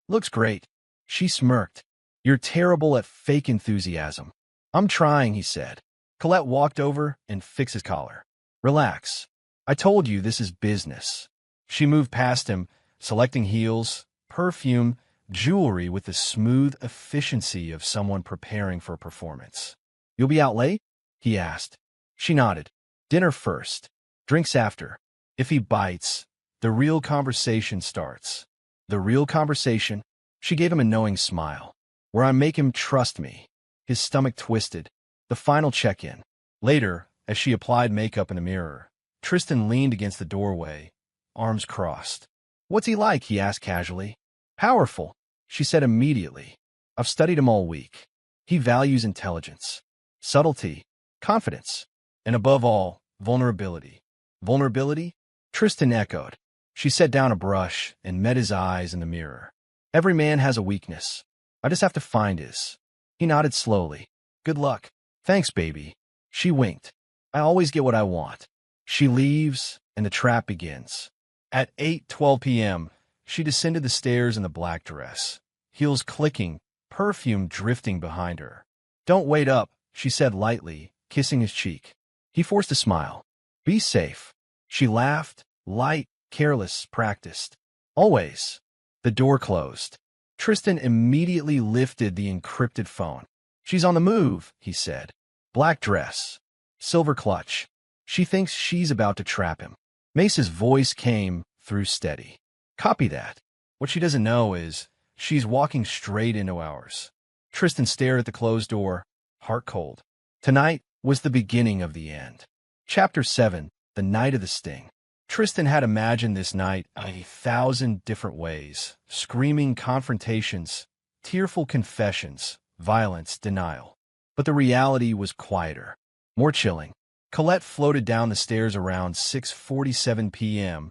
Looks great. She smirked. You're terrible at fake enthusiasm. I'm trying, he said. Colette walked over and fixed his collar. Relax. I told you this is business. She moved past him, selecting heels, perfume, jewelry with the smooth efficiency of someone preparing for a performance. You'll be out late? He asked. She nodded. Dinner first. Drinks after. If he bites, the real conversation starts. The real conversation? She gave him a knowing smile. Where I make him trust me. His stomach twisted. The final check-in. Later, as she applied makeup in the mirror, Tristan leaned against the doorway, arms crossed. What's he like? He asked casually. Powerful, she said immediately. I've studied him all week. He values intelligence, subtlety, confidence, and above all, vulnerability. Vulnerability? Tristan echoed. She set down a brush and met his eyes in the mirror. Every man has a weakness. I just have to find his. He nodded slowly. Good luck. Thanks, baby. She winked. I always get what I want. She leaves, and the trap begins. At 8:12 p.m., she descended the stairs in the black dress, heels clicking, perfume drifting behind her. Don't wait up, she said lightly, kissing his cheek. He forced a smile. Be safe. She laughed, light, careless, practiced. Always. The door closed. Tristan immediately lifted the encrypted phone. She's on the move, he said. Black dress. Silver clutch. She thinks she's about to trap him. Mesa's voice came through steady. Copy that. What she doesn't know is she's walking straight into ours. Tristan stared at the closed door, heart cold. Tonight was the beginning of the end. Chapter 7, The Night of the Sting. Tristan had imagined this night 1,000 different ways. Screaming confrontations, tearful confessions, violence, denial. But the reality was quieter, more chilling. Colette floated down the stairs around 6:47 p.m.,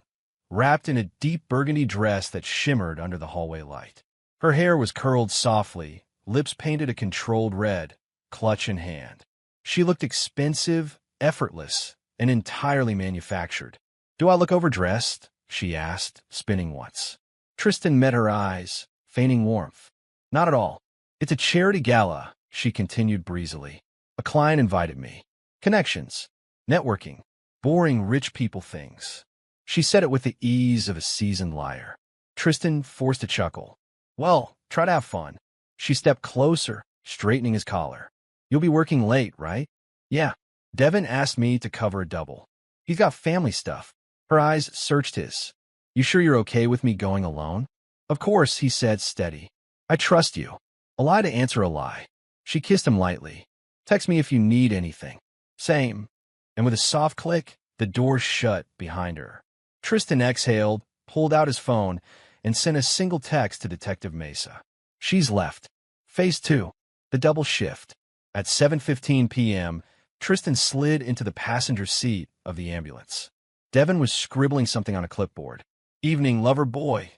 wrapped in a deep burgundy dress that shimmered under the hallway light. Her hair was curled softly, lips painted a controlled red, clutch in hand. She looked expensive, effortless, and entirely manufactured. Do I look overdressed? She asked, spinning once. Tristan met her eyes, feigning warmth. Not at all. It's a charity gala, she continued breezily. A client invited me. Connections. Networking. Boring rich people things. She said it with the ease of a seasoned liar. Tristan forced a chuckle. Well, try to have fun. She stepped closer, straightening his collar. You'll be working late, right? Yeah. Devin asked me to cover a double. He's got family stuff. Her eyes searched his. You sure you're okay with me going alone? Of course, he said, steady. I trust you. A lie to answer a lie. She kissed him lightly. Text me if you need anything. Same. And with a soft click, the door shut behind her. Tristan exhaled, pulled out his phone, and sent a single text to Detective Mesa. She's left. Phase 2. The double shift. At 7:15 p.m., Tristan slid into the passenger seat of the ambulance. Devin was scribbling something on a clipboard. Evening, lover boy,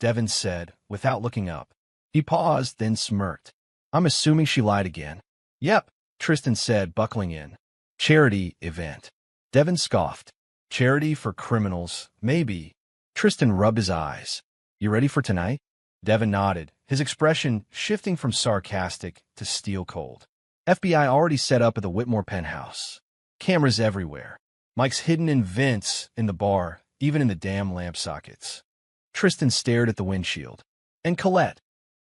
Devin said, without looking up. He paused, then smirked. I'm assuming she lied again. Yep, Tristan said, buckling in. Charity event. Devin scoffed. Charity for criminals, maybe. Tristan rubbed his eyes. You ready for tonight? Devin nodded, his expression shifting from sarcastic to steel cold. FBI already set up at the Whitmore penthouse. Cameras everywhere. Mics hidden in vents in the bar, even in the damn lamp sockets. Tristan stared at the windshield. And Colette.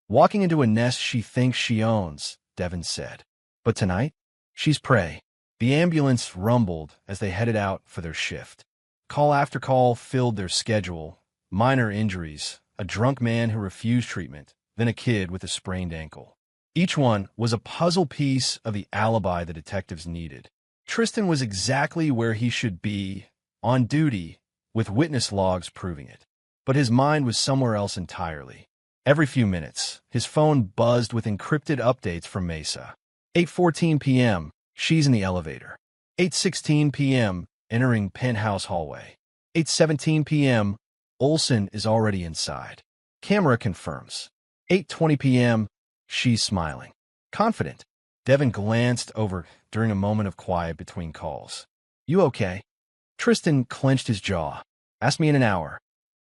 Walking into a nest she thinks she owns, Devin said. But tonight, she's prey. The ambulance rumbled as they headed out for their shift. Call after call filled their schedule. Minor injuries, a drunk man who refused treatment, then a kid with a sprained ankle. Each one was a puzzle piece of the alibi the detectives needed. Tristan was exactly where he should be, on duty, with witness logs proving it. But his mind was somewhere else entirely. Every few minutes, his phone buzzed with encrypted updates from Mesa. 8:14 p.m., she's in the elevator. 8:16 p.m., entering penthouse hallway. 8:17 p.m., Olsen is already inside. Camera confirms. 8:20 p.m., she's smiling. Confident. Devin glanced over during a moment of quiet between calls. You okay? Tristan clenched his jaw. Ask me in an hour.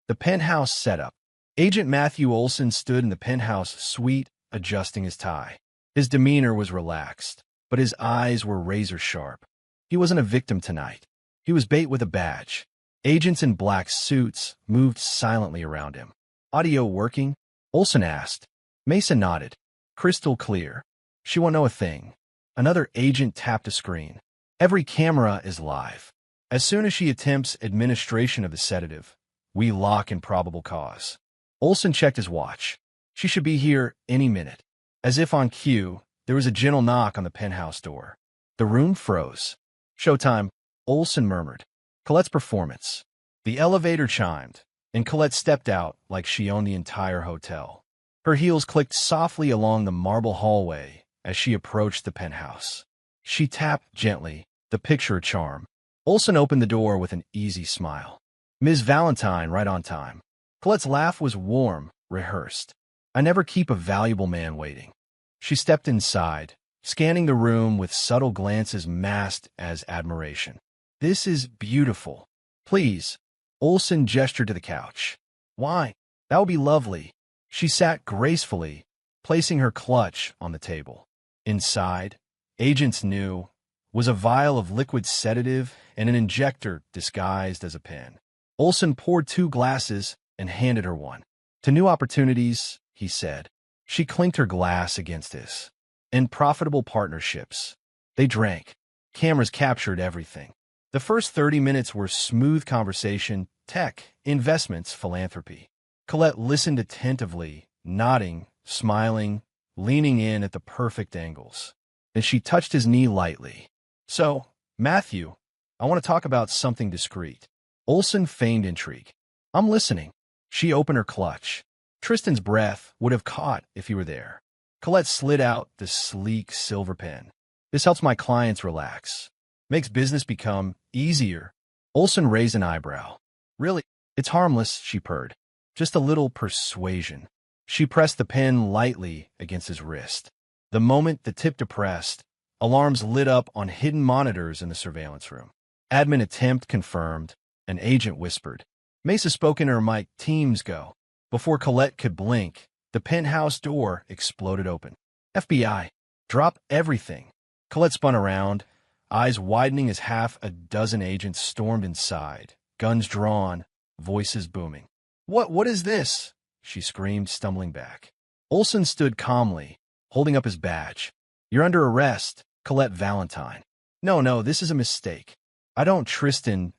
The penthouse setup. Agent Matthew Olsen stood in the penthouse suite, adjusting his tie. His demeanor was relaxed, but his eyes were razor-sharp. He wasn't a victim tonight. He was bait with a badge. Agents in black suits moved silently around him. Audio working? Olsen asked. Mesa nodded. Crystal clear. She won't know a thing. Another agent tapped a screen. Every camera is live. As soon as she attempts administration of the sedative, we lock in probable cause. Olsen checked his watch. She should be here any minute. As if on cue, there was a gentle knock on the penthouse door. The room froze. Showtime, Olsen murmured. Colette's performance. The elevator chimed, and Colette stepped out like she owned the entire hotel. Her heels clicked softly along the marble hallway as she approached the penthouse. She tapped gently, the picture of charm. Olsen opened the door with an easy smile. Ms. Valentine, right on time. Colette's laugh was warm, rehearsed. I never keep a valuable man waiting. She stepped inside, scanning the room with subtle glances masked as admiration. This is beautiful. Please. Olsen gestured to the couch. Why? That would be lovely. She sat gracefully, placing her clutch on the table. Inside, agents knew, was a vial of liquid sedative and an injector disguised as a pen. Olsen poured 2 glasses and handed her one. To new opportunities, he said. She clinked her glass against his. And profitable partnerships. They drank. Cameras captured everything. The first 30 minutes were smooth conversation, tech, investments, philanthropy. Colette listened attentively, nodding, smiling, leaning in at the perfect angles. Then she touched his knee lightly. So, Matthew, I want to talk about something discreet. Olsen feigned intrigue. I'm listening. She opened her clutch. Tristan's breath would have caught if he were there. Colette slid out the sleek silver pen. This helps my clients relax. Makes business become easier. Olsen raised an eyebrow. Really? It's harmless, she purred. Just a little persuasion. She pressed the pen lightly against his wrist. The moment the tip depressed, alarms lit up on hidden monitors in the surveillance room. Admin attempt confirmed. An agent whispered. Mesa spoke into her mic, teams go. Before Colette could blink, the penthouse door exploded open. FBI, drop everything. Colette spun around, eyes widening as half a dozen agents stormed inside, guns drawn, voices booming. What is this? She screamed, stumbling back. Olsen stood calmly, holding up his badge. You're under arrest, Colette Valentine. No, this is a mistake. I don't Tristan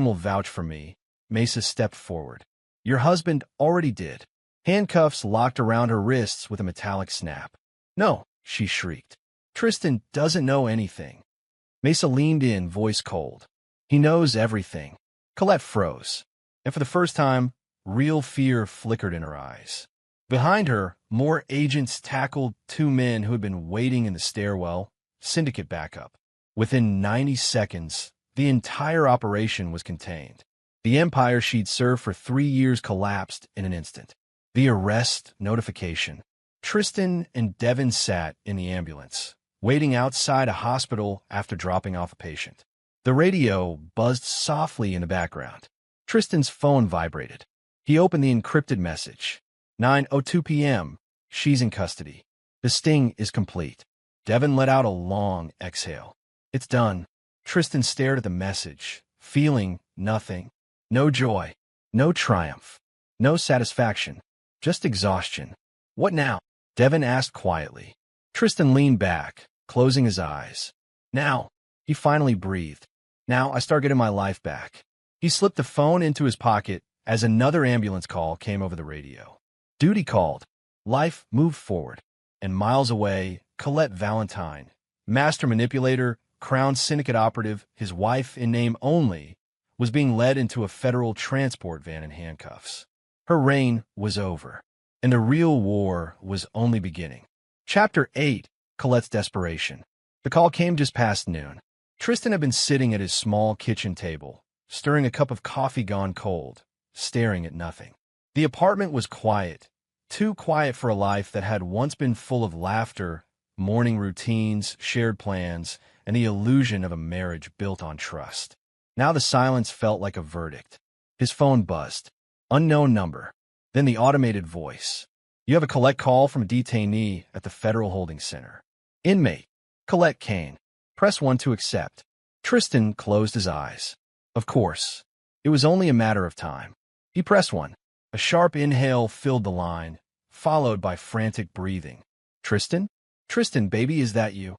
will vouch for me. Mesa stepped forward. Your husband already did. Handcuffs locked around her wrists with a metallic snap. No, she shrieked. Tristan doesn't know anything. Mesa leaned in, voice cold. He knows everything. Colette froze. And for the first time, real fear flickered in her eyes. Behind her, more agents tackled 2 men who had been waiting in the stairwell, syndicate backup. Within 90 seconds, the entire operation was contained. The empire she'd served for 3 years collapsed in an instant. The arrest notification. Tristan and Devin sat in the ambulance, waiting outside a hospital after dropping off a patient. The radio buzzed softly in the background. Tristan's phone vibrated. He opened the encrypted message. 9:02 p.m. She's in custody. The sting is complete. Devin let out a long exhale. It's done. Tristan stared at the message, feeling nothing. No joy. No triumph. No satisfaction. Just exhaustion. What now? Devin asked quietly. Tristan leaned back, closing his eyes. Now, he finally breathed. Now I start getting my life back. He slipped the phone into his pocket as another ambulance call came over the radio. Duty called. Life moved forward. And miles away, Colette Valentine, master manipulator, Crown Syndicate operative, his wife in name only, was being led into a federal transport van in handcuffs. Her reign was over, and the real war was only beginning. Chapter 8, Colette's Desperation. The call came just past noon. Tristan had been sitting at his small kitchen table, stirring a cup of coffee gone cold, staring at nothing. The apartment was quiet, too quiet for a life that had once been full of laughter, morning routines, shared plans, and the illusion of a marriage built on trust. Now the silence felt like a verdict. His phone buzzed. Unknown number. Then the automated voice. You have a Colette call from a detainee at the Federal Holding Center. Inmate. Colette Kane. Press 1 to accept. Tristan closed his eyes. Of course. It was only a matter of time. He pressed 1. A sharp inhale filled the line, followed by frantic breathing. Tristan? Tristan, baby, is that you?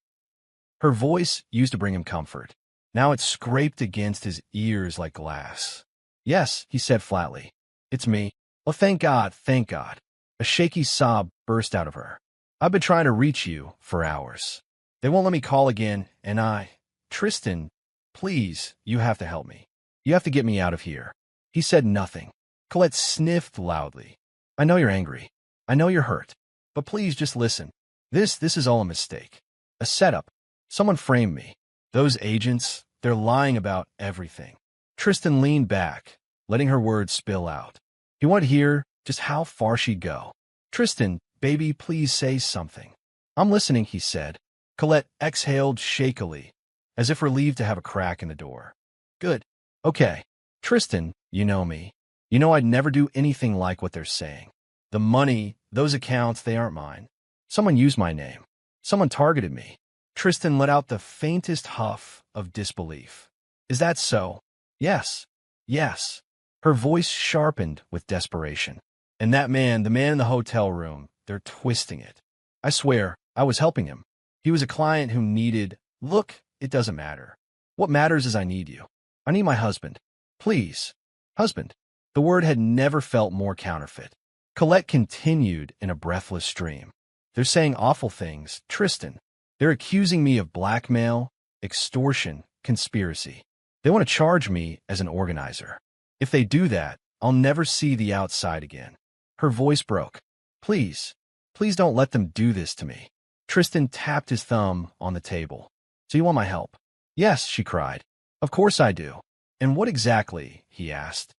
Her voice used to bring him comfort. Now it scraped against his ears like glass. Yes, he said flatly. It's me. Oh, thank God, thank God. A shaky sob burst out of her. I've been trying to reach you for hours. They won't let me call again, and Tristan, please, you have to help me. You have to get me out of here. He said nothing. Colette sniffed loudly. I know you're angry. I know you're hurt. But please just listen. This is all a mistake. A setup. Someone framed me. Those agents, they're lying about everything. Tristan leaned back, letting her words spill out. He wanted to hear just how far she'd go. Tristan, baby, please say something. I'm listening, he said. Colette exhaled shakily, as if relieved to have a crack in the door. Good. Okay. Tristan, you know me. You know I'd never do anything like what they're saying. The money, those accounts, they aren't mine. Someone used my name. Someone targeted me. Tristan let out the faintest huff of disbelief. Is that so? Yes. Yes. Her voice sharpened with desperation. And that man, the man in the hotel room, they're twisting it. I swear, I was helping him. He was a client who needed... Look, it doesn't matter. What matters is I need you. I need my husband. Please. Husband. The word had never felt more counterfeit. Colette continued in a breathless stream. They're saying awful things, Tristan. They're accusing me of blackmail, extortion, conspiracy. They want to charge me as an organizer. If they do that, I'll never see the outside again. Her voice broke. Please, please don't let them do this to me. Tristan tapped his thumb on the table. So you want my help? Yes, she cried. Of course I do. And what exactly, he asked.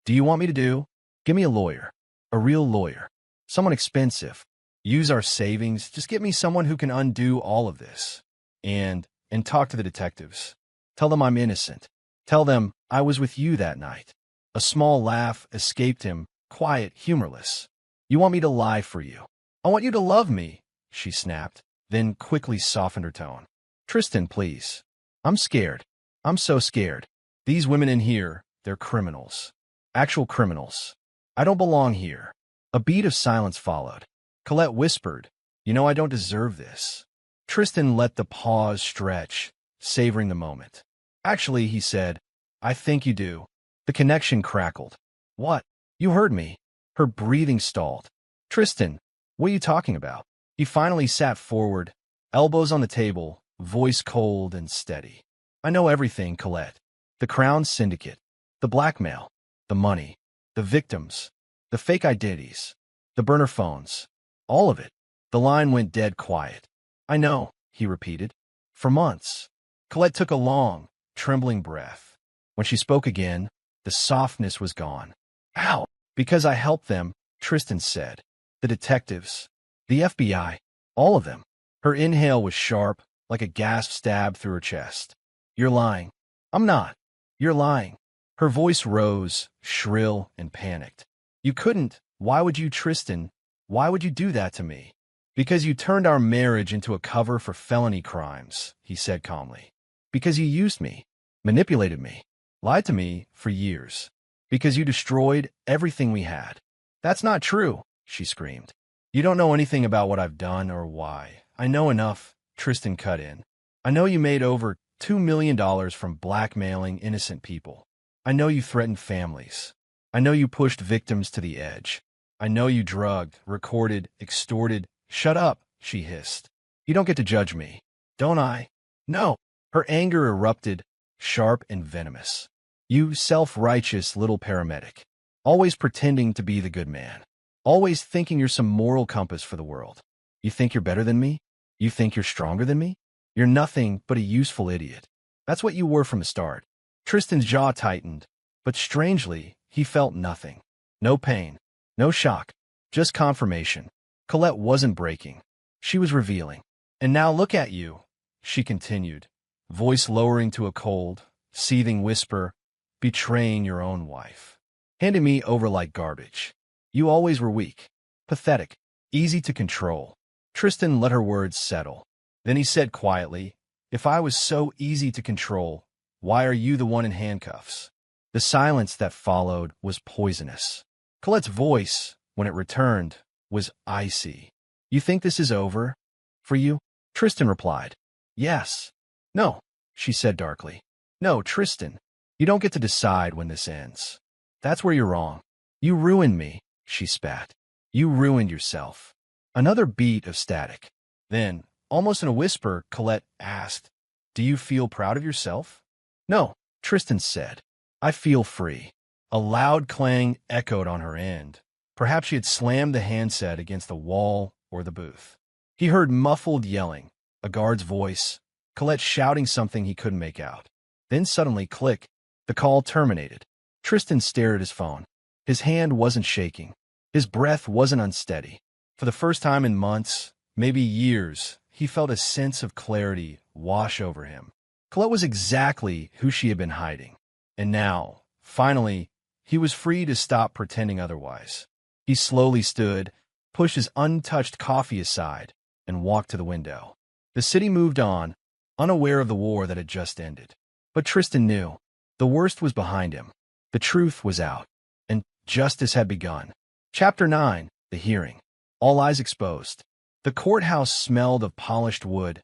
Do you want me to do? Give me a lawyer. A real lawyer. Someone expensive. Use our savings. Just get me someone who can undo all of this. And talk to the detectives. Tell them I'm innocent. Tell them I was with you that night. A small laugh escaped him, quiet, humorless. You want me to lie for you. I want you to love me, she snapped, then quickly softened her tone. Tristan, please. I'm scared. I'm so scared. These women in here, they're criminals. Actual criminals. I don't belong here. A beat of silence followed. Colette whispered, you know I don't deserve this. Tristan let the pause stretch, savoring the moment. Actually, he said, I think you do. The connection crackled. What? You heard me. Her breathing stalled. Tristan, what are you talking about? He finally sat forward, elbows on the table, voice cold and steady. I know everything, Colette. The Crown Syndicate. The blackmail. The money. The victims. The fake identities. The burner phones. All of it. The line went dead quiet. I know, he repeated. For months. Colette took a long, trembling breath. When she spoke again, the softness was gone. How? Because I helped them, Tristan said. The detectives. The FBI. All of them. Her inhale was sharp, like a gasp stabbed through her chest. You're lying. I'm not. You're lying. Her voice rose, shrill and panicked. You couldn't. Why would you, Tristan? Why would you do that to me? Because you turned our marriage into a cover for felony crimes, he said calmly. Because you used me, manipulated me, lied to me for years. Because you destroyed everything we had. That's not true, she screamed. You don't know anything about what I've done or why. I know enough, Tristan cut in. I know you made over $2 million from blackmailing innocent people. I know you threatened families. I know you pushed victims to the edge. I know you drugged, recorded, extorted. Shut up, she hissed. You don't get to judge me. Don't I? No. Her anger erupted, sharp and venomous. You self-righteous little paramedic. Always pretending to be the good man. Always thinking you're some moral compass for the world. You think you're better than me? You think you're stronger than me? You're nothing but a useful idiot. That's what you were from the start. Tristan's jaw tightened, but strangely, he felt nothing. No pain, no shock, just confirmation. Colette wasn't breaking. She was revealing. And now look at you, she continued, voice lowering to a cold, seething whisper, betraying your own wife. Handing me over like garbage. You always were weak, pathetic, easy to control. Tristan let her words settle. Then he said quietly, if I was so easy to control, why are you the one in handcuffs? The silence that followed was poisonous. Colette's voice, when it returned, was icy. You think this is over? For you? Tristan replied. Yes. No, she said darkly. No, Tristan. You don't get to decide when this ends. That's where you're wrong. You ruined me, she spat. You ruined yourself. Another beat of static. Then, almost in a whisper, Colette asked, do you feel proud of yourself? No, Tristan said. I feel free. A loud clang echoed on her end. Perhaps she had slammed the handset against the wall or the booth. He heard muffled yelling, a guard's voice, Colette shouting something he couldn't make out. Then suddenly, click, the call terminated. Tristan stared at his phone. His hand wasn't shaking. His breath wasn't unsteady. For the first time in months, maybe years, he felt a sense of clarity wash over him. Colette was exactly who she had been hiding. And now, finally, he was free to stop pretending otherwise. He slowly stood, pushed his untouched coffee aside, and walked to the window. The city moved on, unaware of the war that had just ended. But Tristan knew. The worst was behind him. The truth was out, and justice had begun. Chapter 9, The Hearing. All eyes exposed. The courthouse smelled of polished wood,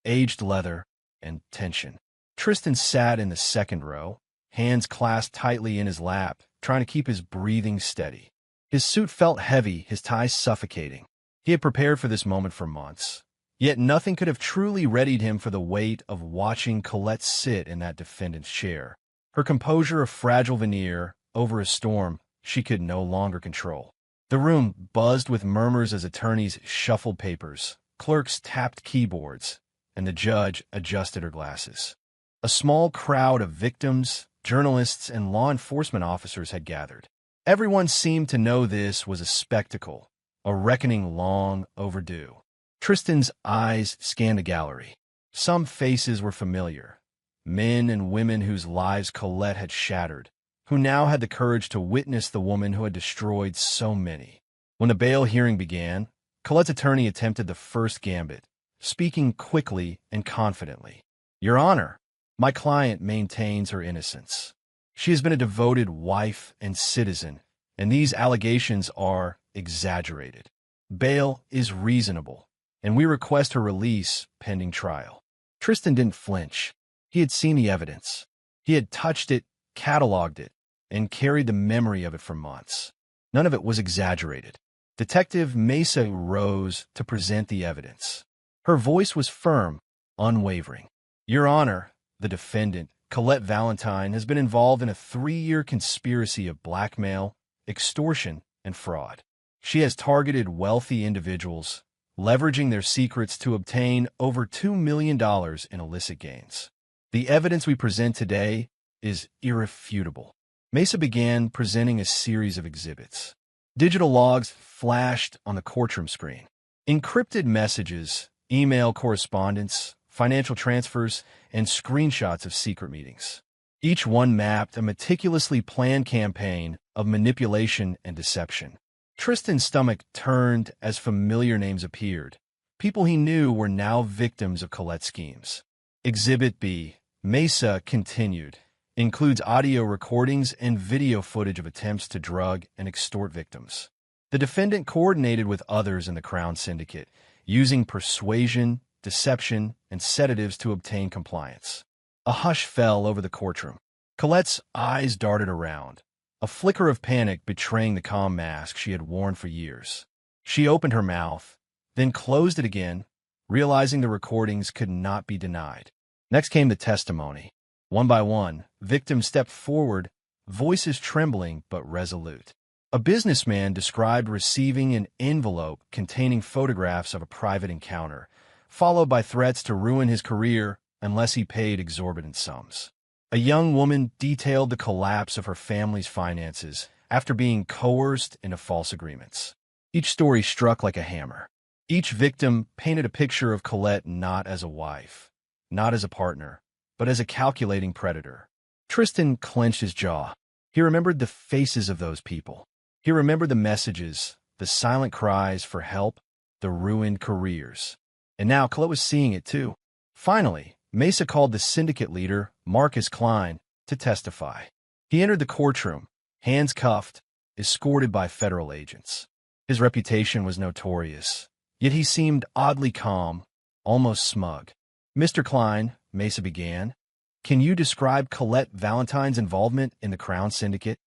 aged leather, and tension. Tristan sat in the second row, hands clasped tightly in his lap, trying to keep his breathing steady. His suit felt heavy, his tie suffocating. He had prepared for this moment for months. Yet nothing could have truly readied him for the weight of watching Colette sit in that defendant's chair. Her composure a fragile veneer over a storm she could no longer control. The room buzzed with murmurs as attorneys shuffled papers, clerks tapped keyboards, and the judge adjusted her glasses. A small crowd of victims, journalists, and law enforcement officers had gathered. Everyone seemed to know this was a spectacle, a reckoning long overdue. Tristan's eyes scanned the gallery. Some faces were familiar. Men and women whose lives Colette had shattered, who now had the courage to witness the woman who had destroyed so many. When the bail hearing began, Colette's attorney attempted the first gambit, speaking quickly and confidently. Your Honor, my client maintains her innocence. She has been a devoted wife and citizen, and these allegations are exaggerated. Bail is reasonable, and we request her release pending trial. Tristan didn't flinch. He had seen the evidence. He had touched it, cataloged it, and carried the memory of it for months. None of it was exaggerated. Detective Mesa rose to present the evidence. Her voice was firm, unwavering. Your Honor, the defendant, Colette Valentine, has been involved in a 3-year conspiracy of blackmail, extortion, and fraud. She has targeted wealthy individuals, leveraging their secrets to obtain over $2 million in illicit gains. The evidence we present today is irrefutable. Mesa began presenting a series of exhibits. Digital logs flashed on the courtroom screen. Encrypted messages, email correspondence, financial transfers, and screenshots of secret meetings. Each one mapped a meticulously planned campaign of manipulation and deception. Tristan's stomach turned as familiar names appeared. People he knew were now victims of Colette's schemes. Exhibit B, Mesa continued, includes audio recordings and video footage of attempts to drug and extort victims. The defendant coordinated with others in the Crown Syndicate, using persuasion, deception, and sedatives to obtain compliance. A hush fell over the courtroom. Colette's eyes darted around, a flicker of panic betraying the calm mask she had worn for years. She opened her mouth, then closed it again, realizing the recordings could not be denied. Next came the testimony. One by one, victims stepped forward, voices trembling but resolute. A businessman described receiving an envelope containing photographs of a private encounter, followed by threats to ruin his career unless he paid exorbitant sums. A young woman detailed the collapse of her family's finances after being coerced into false agreements. Each story struck like a hammer. Each victim painted a picture of Colette not as a wife, not as a partner, but as a calculating predator. Tristan clenched his jaw. He remembered the faces of those people. He remembered the messages, the silent cries for help, the ruined careers. And now Colette was seeing it too. Finally, Mesa called the syndicate leader, Marcus Klein, to testify. He entered the courtroom, hands cuffed, escorted by federal agents. His reputation was notorious, yet he seemed oddly calm, almost smug. "Mr. Klein," Mesa began, "can you describe Colette Valentine's involvement in the Crown Syndicate?"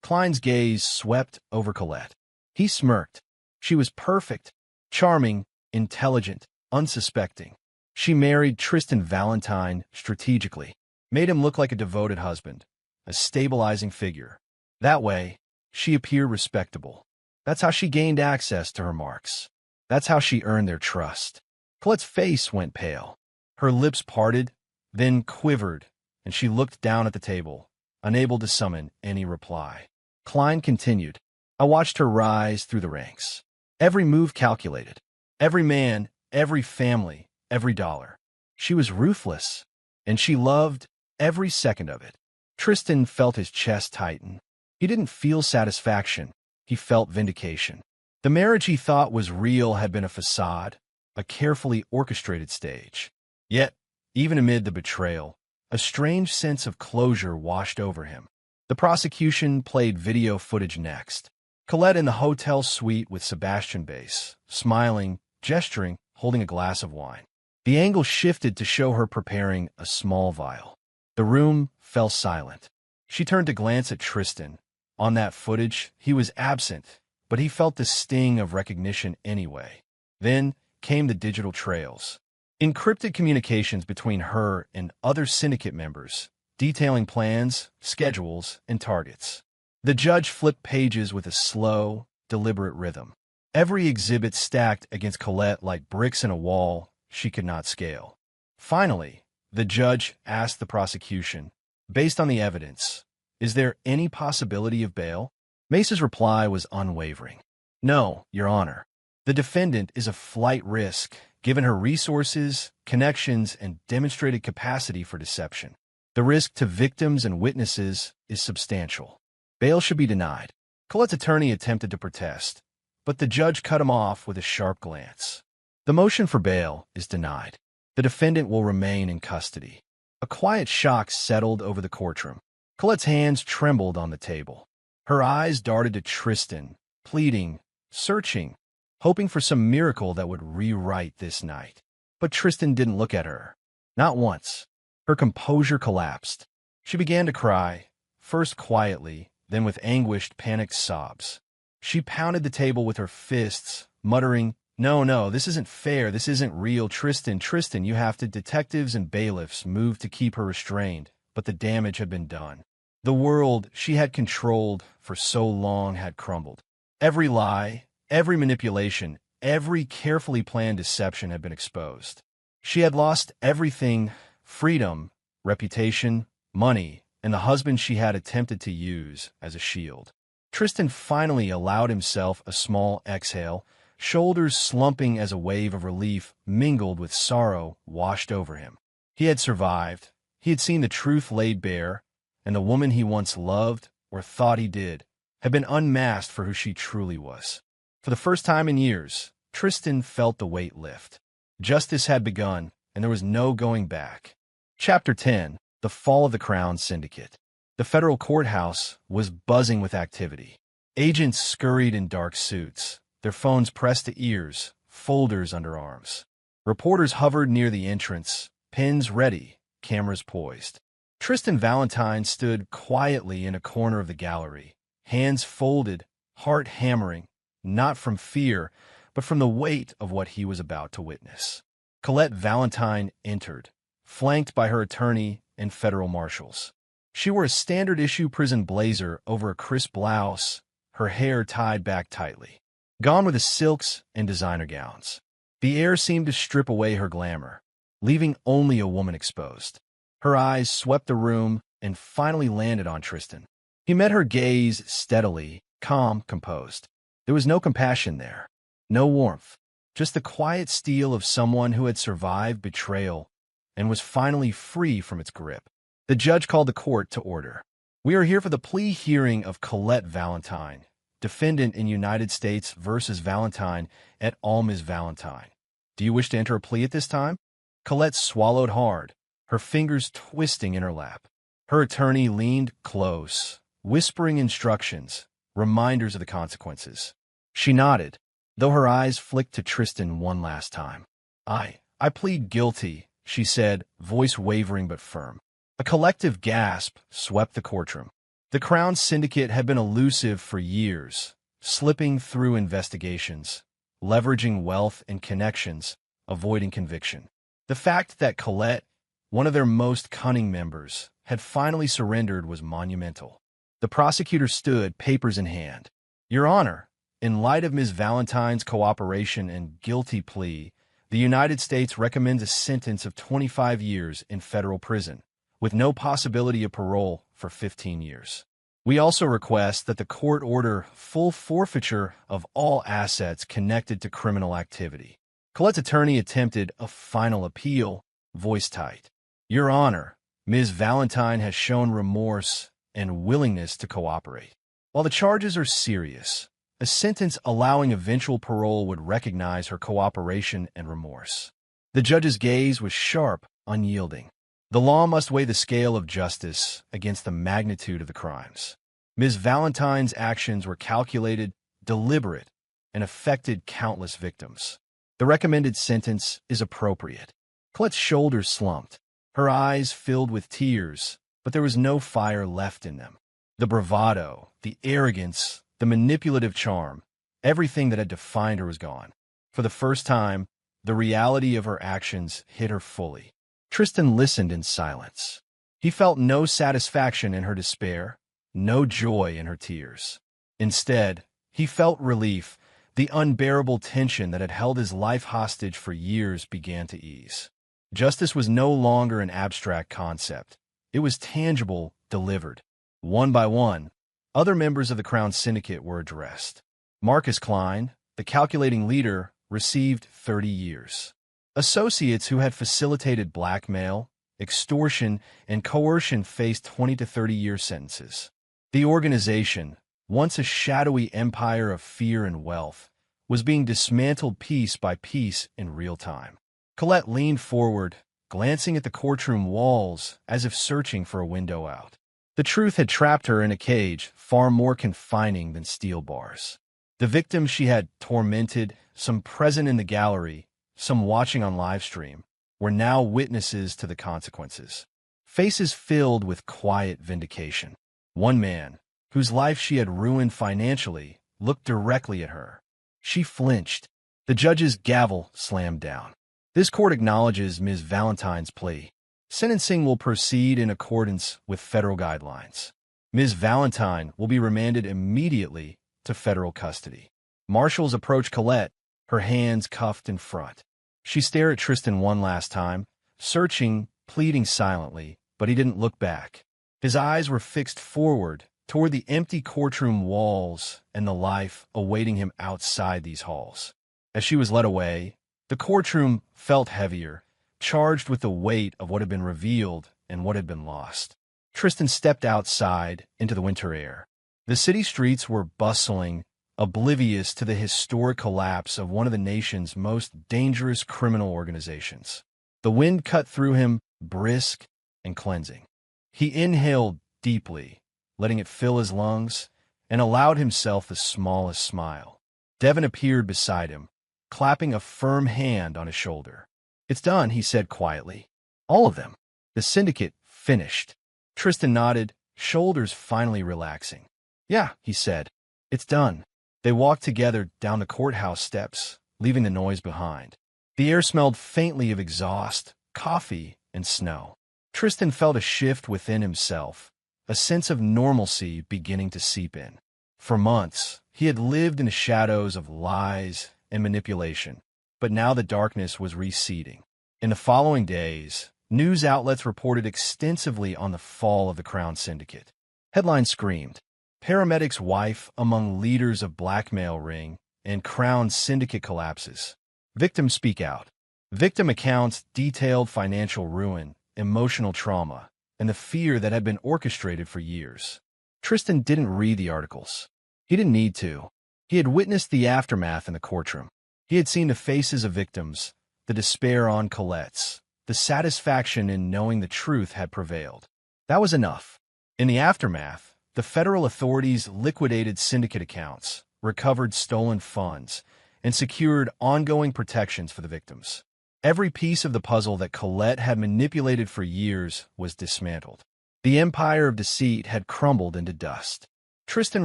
Klein's gaze swept over Colette. He smirked. She was perfect, charming, intelligent, unsuspecting. She married Tristan Valentine strategically, made him look like a devoted husband, a stabilizing figure. That way, she appeared respectable. That's how she gained access to her marks. That's how she earned their trust. Colette's face went pale. Her lips parted, then quivered, and she looked down at the table, unable to summon any reply. Klein continued. "I watched her rise through the ranks. Every move calculated. Every man, every family, every dollar. She was ruthless, and she loved every second of it." Tristan felt his chest tighten. He didn't feel satisfaction. He felt vindication. The marriage he thought was real had been a facade, a carefully orchestrated stage. Yet, even amid the betrayal, a strange sense of closure washed over him. The prosecution played video footage next. Colette in the hotel suite with Sebastian Bass, smiling, gesturing, holding a glass of wine. The angle shifted to show her preparing a small vial. The room fell silent. She turned to glance at Tristan. On that footage, he was absent, but he felt the sting of recognition anyway. Then came the digital trails. Encrypted communications between her and other syndicate members, detailing plans, schedules, and targets. The judge flipped pages with a slow, deliberate rhythm. Every exhibit stacked against Colette like bricks in a wall she could not scale. Finally, the judge asked the prosecution, "Based on the evidence, is there any possibility of bail?" Mesa's reply was unwavering. "No, Your Honor. The defendant is a flight risk, given her resources, connections, and demonstrated capacity for deception. The risk to victims and witnesses is substantial. Bail should be denied." Colette's attorney attempted to protest, but the judge cut him off with a sharp glance. "The motion for bail is denied. The defendant will remain in custody." A quiet shock settled over the courtroom. Colette's hands trembled on the table. Her eyes darted to Tristan, pleading, searching, hoping for some miracle that would rewrite this night. But Tristan didn't look at her. Not once. Her composure collapsed. She began to cry, first quietly, then with anguished, panicked sobs. She pounded the table with her fists, muttering, No, this isn't fair. This isn't real. Tristan, you have to." Detectives and bailiffs moved to keep her restrained, but the damage had been done. The world she had controlled for so long had crumbled. Every lie, every manipulation, every carefully planned deception had been exposed. She had lost everything: freedom, reputation, money, and the husband she had attempted to use as a shield. Tristan finally allowed himself a small exhale, shoulders slumping as a wave of relief mingled with sorrow washed over him. He had survived. He had seen the truth laid bare, and the woman he once loved, or thought he did, had been unmasked for who she truly was. For the first time in years, Tristan felt the weight lift. Justice had begun, and there was no going back. Chapter 10. The Fall of the Crown Syndicate. The federal courthouse was buzzing with activity. Agents scurried in dark suits, their phones pressed to ears, folders under arms. Reporters hovered near the entrance, pens ready, cameras poised. Tristan Valentine stood quietly in a corner of the gallery, hands folded, heart hammering, not from fear, but from the weight of what he was about to witness. Colette Valentine entered, flanked by her attorney and federal marshals. She wore a standard-issue prison blazer over a crisp blouse, her hair tied back tightly. Gone were the silks and designer gowns. The air seemed to strip away her glamour, leaving only a woman exposed. Her eyes swept the room and finally landed on Tristan. He met her gaze steadily, calm, composed. There was no compassion there, no warmth, just the quiet steel of someone who had survived betrayal and was finally free from its grip. The judge called the court to order. We are here for the plea hearing of Colette Valentine, defendant in United States versus Valentine et al. Ms. Valentine. Do you wish to enter a plea at this time? Colette swallowed hard, her fingers twisting in her lap. Her attorney leaned close, whispering instructions, reminders of the consequences. She nodded, though her eyes flicked to Tristan one last time. I plead guilty, she said, voice wavering but firm. A collective gasp swept the courtroom. The Crown Syndicate had been elusive for years, slipping through investigations, leveraging wealth and connections, avoiding conviction. The fact that Colette, one of their most cunning members, had finally surrendered was monumental. The prosecutor stood, papers in hand. Your Honor, in light of Ms. Valentine's cooperation and guilty plea, the United States recommends a sentence of 25 years in federal prison, with no possibility of parole for 15 years. We also request that the court order full forfeiture of all assets connected to criminal activity. Colette's attorney attempted a final appeal, voice tight. Your Honor, Ms. Valentine has shown remorse and willingness to cooperate. While the charges are serious, a sentence allowing eventual parole would recognize her cooperation and remorse. The judge's gaze was sharp, unyielding. The law must weigh the scale of justice against the magnitude of the crimes. Ms. Valentine's actions were calculated, deliberate, and affected countless victims. The recommended sentence is appropriate. Colette's shoulders slumped. Her eyes filled with tears, but there was no fire left in them. The bravado, the arrogance, the manipulative charm, everything that had defined her was gone. For the first time, the reality of her actions hit her fully. Tristan listened in silence. He felt no satisfaction in her despair, no joy in her tears. Instead, he felt relief. The unbearable tension that had held his life hostage for years began to ease. Justice was no longer an abstract concept. It was tangible, delivered. One by one, other members of the Crown Syndicate were addressed. Marcus Klein, the calculating leader, received 30 years. Associates who had facilitated blackmail, extortion, and coercion faced 20 to 30-year sentences. The organization, once a shadowy empire of fear and wealth, was being dismantled piece by piece in real time. Colette leaned forward, glancing at the courtroom walls as if searching for a window out. The truth had trapped her in a cage far more confining than steel bars. The victims she had tormented, some present in the gallery, some watching on livestream, were now witnesses to the consequences. Faces filled with quiet vindication. One man, whose life she had ruined financially, looked directly at her. She flinched. The judge's gavel slammed down. This court acknowledges Ms. Valentine's plea. Sentencing will proceed in accordance with federal guidelines. Ms. Valentine will be remanded immediately to federal custody. Marshals approached Colette, her hands cuffed in front. She stared at Tristan one last time, searching, pleading silently, but he didn't look back. His eyes were fixed forward, toward the empty courtroom walls and the life awaiting him outside these halls. As she was led away, the courtroom felt heavier, charged with the weight of what had been revealed and what had been lost. Tristan stepped outside into the winter air. The city streets were bustling, oblivious to the historic collapse of one of the nation's most dangerous criminal organizations. The wind cut through him, brisk and cleansing. He inhaled deeply, letting it fill his lungs, and allowed himself the smallest smile. Devin appeared beside him, clapping a firm hand on his shoulder. "It's done," he said quietly. "All of them. The syndicate finished." Tristan nodded, shoulders finally relaxing. "Yeah," he said. "It's done." They walked together down the courthouse steps, leaving the noise behind. The air smelled faintly of exhaust, coffee, and snow. Tristan felt a shift within himself, a sense of normalcy beginning to seep in. For months, he had lived in the shadows of lies and manipulation, but now the darkness was receding. In the following days, news outlets reported extensively on the fall of the Crown Syndicate. Headlines screamed, "Paramedic's wife among leaders of blackmail ring and Crown Syndicate collapses." Victims speak out. Victim accounts detailed financial ruin, emotional trauma, and the fear that had been orchestrated for years. Tristan didn't read the articles. He didn't need to. He had witnessed the aftermath in the courtroom. He had seen the faces of victims, the despair on Colette's, the satisfaction in knowing the truth had prevailed. That was enough. In the aftermath, the federal authorities liquidated syndicate accounts, recovered stolen funds, and secured ongoing protections for the victims. Every piece of the puzzle that Colette had manipulated for years was dismantled. The empire of deceit had crumbled into dust. Tristan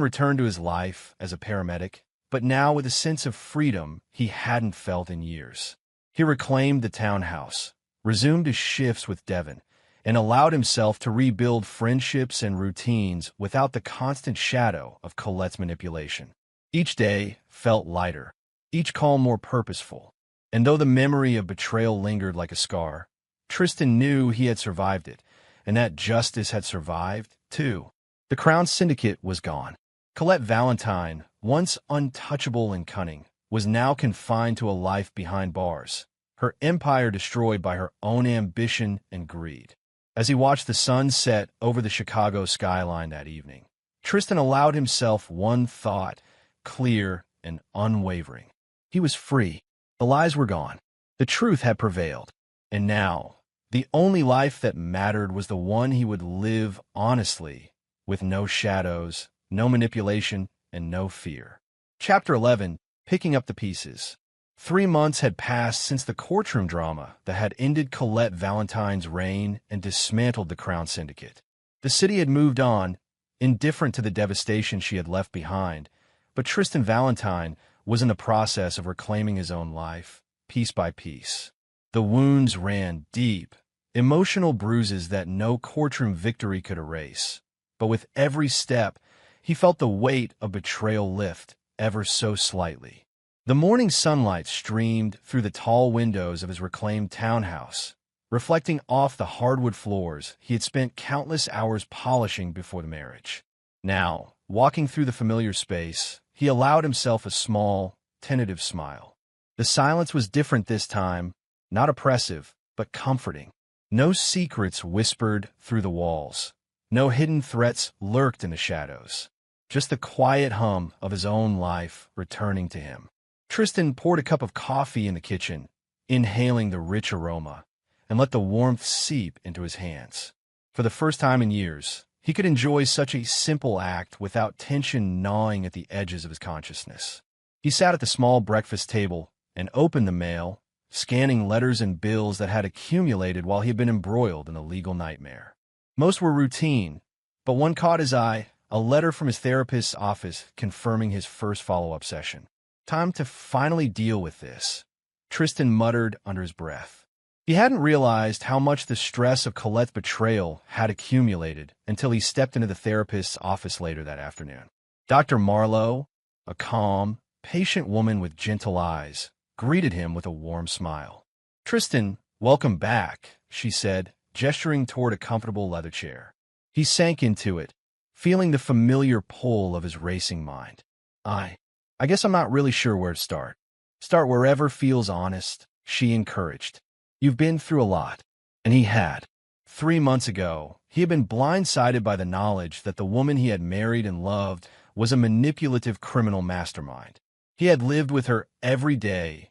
returned to his life as a paramedic, but now with a sense of freedom he hadn't felt in years. He reclaimed the townhouse, resumed his shifts with Devin, and allowed himself to rebuild friendships and routines without the constant shadow of Colette's manipulation. Each day felt lighter, each call more purposeful. And though the memory of betrayal lingered like a scar, Tristan knew he had survived it, and that justice had survived, too. The Crown Syndicate was gone. Colette Valentine, once untouchable and cunning, was now confined to a life behind bars, her empire destroyed by her own ambition and greed. As he watched the sun set over the Chicago skyline that evening, Tristan allowed himself one thought, clear and unwavering. He was free. The lies were gone. The truth had prevailed. And now, the only life that mattered was the one he would live honestly, with no shadows, no manipulation, and no fear. Chapter 11, Picking Up the Pieces. 3 months had passed since the courtroom drama that had ended Colette Valentine's reign and dismantled the Crown Syndicate. The city had moved on, indifferent to the devastation she had left behind, but Tristan Valentine was in the process of reclaiming his own life, piece by piece. The wounds ran deep, emotional bruises that no courtroom victory could erase. But with every step, he felt the weight of betrayal lift ever so slightly. The morning sunlight streamed through the tall windows of his reclaimed townhouse, reflecting off the hardwood floors he had spent countless hours polishing before the marriage. Now, walking through the familiar space, he allowed himself a small, tentative smile. The silence was different this time, not oppressive, but comforting. No secrets whispered through the walls. No hidden threats lurked in the shadows. Just the quiet hum of his own life returning to him. Tristan poured a cup of coffee in the kitchen, inhaling the rich aroma, and let the warmth seep into his hands. For the first time in years, he could enjoy such a simple act without tension gnawing at the edges of his consciousness. He sat at the small breakfast table and opened the mail, scanning letters and bills that had accumulated while he had been embroiled in a legal nightmare. Most were routine, but one caught his eye, a letter from his therapist's office confirming his first follow-up session. Time to finally deal with this, Tristan muttered under his breath. He hadn't realized how much the stress of Colette's betrayal had accumulated until he stepped into the therapist's office later that afternoon. Dr. Marlowe, a calm, patient woman with gentle eyes, greeted him with a warm smile. "Tristan, welcome back," she said, gesturing toward a comfortable leather chair. He sank into it, feeling the familiar pull of his racing mind. I guess I'm not really sure where to start." Start wherever feels honest, she encouraged. You've been through a lot. And he had. 3 months ago, he had been blindsided by the knowledge that the woman he had married and loved was a manipulative criminal mastermind. He had lived with her every day,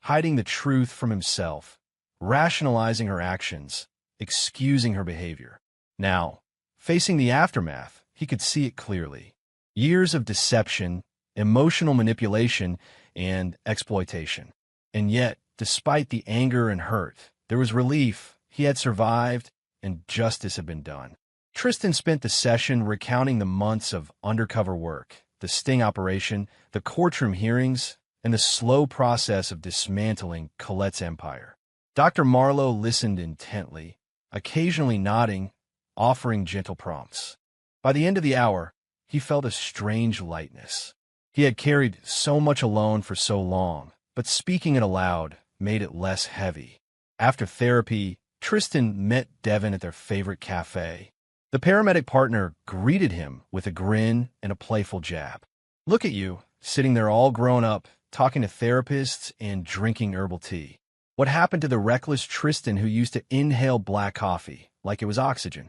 hiding the truth from himself, rationalizing her actions, excusing her behavior. Now, facing the aftermath, he could see it clearly. Years of deception, emotional manipulation, and exploitation. And yet, despite the anger and hurt, there was relief. He had survived, and justice had been done. Tristan spent the session recounting the months of undercover work, the sting operation, the courtroom hearings, and the slow process of dismantling Colette's empire. Dr. Marlowe listened intently, occasionally nodding, offering gentle prompts. By the end of the hour, he felt a strange lightness. He had carried so much alone for so long, but speaking it aloud made it less heavy. After therapy, Tristan met Devin at their favorite cafe. The paramedic partner greeted him with a grin and a playful jab. Look at you, sitting there all grown up, talking to therapists and drinking herbal tea. What happened to the reckless Tristan who used to inhale black coffee like it was oxygen?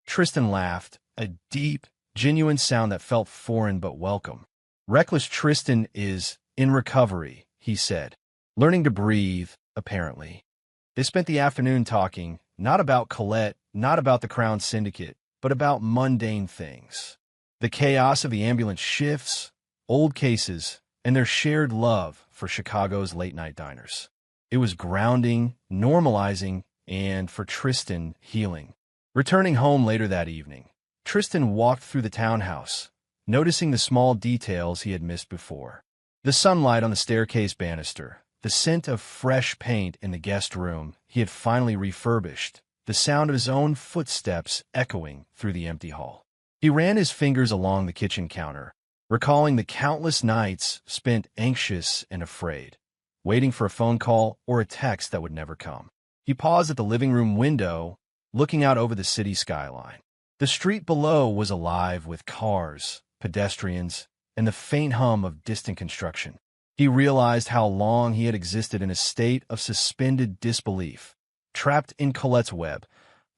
Tristan laughed, a deep, genuine sound that felt foreign but welcome. Reckless Tristan is in recovery, he said, learning to breathe, apparently. They spent the afternoon talking, not about Colette, not about the Crown Syndicate, but about mundane things. The chaos of the ambulance shifts, old cases, and their shared love for Chicago's late-night diners. It was grounding, normalizing, and, for Tristan, healing. Returning home later that evening, Tristan walked through the townhouse, noticing the small details he had missed before. The sunlight on the staircase banister, the scent of fresh paint in the guest room he had finally refurbished, the sound of his own footsteps echoing through the empty hall. He ran his fingers along the kitchen counter, recalling the countless nights spent anxious and afraid, waiting for a phone call or a text that would never come. He paused at the living room window, looking out over the city skyline. The street below was alive with cars, pedestrians, and the faint hum of distant construction. He realized how long he had existed in a state of suspended disbelief, trapped in Colette's web,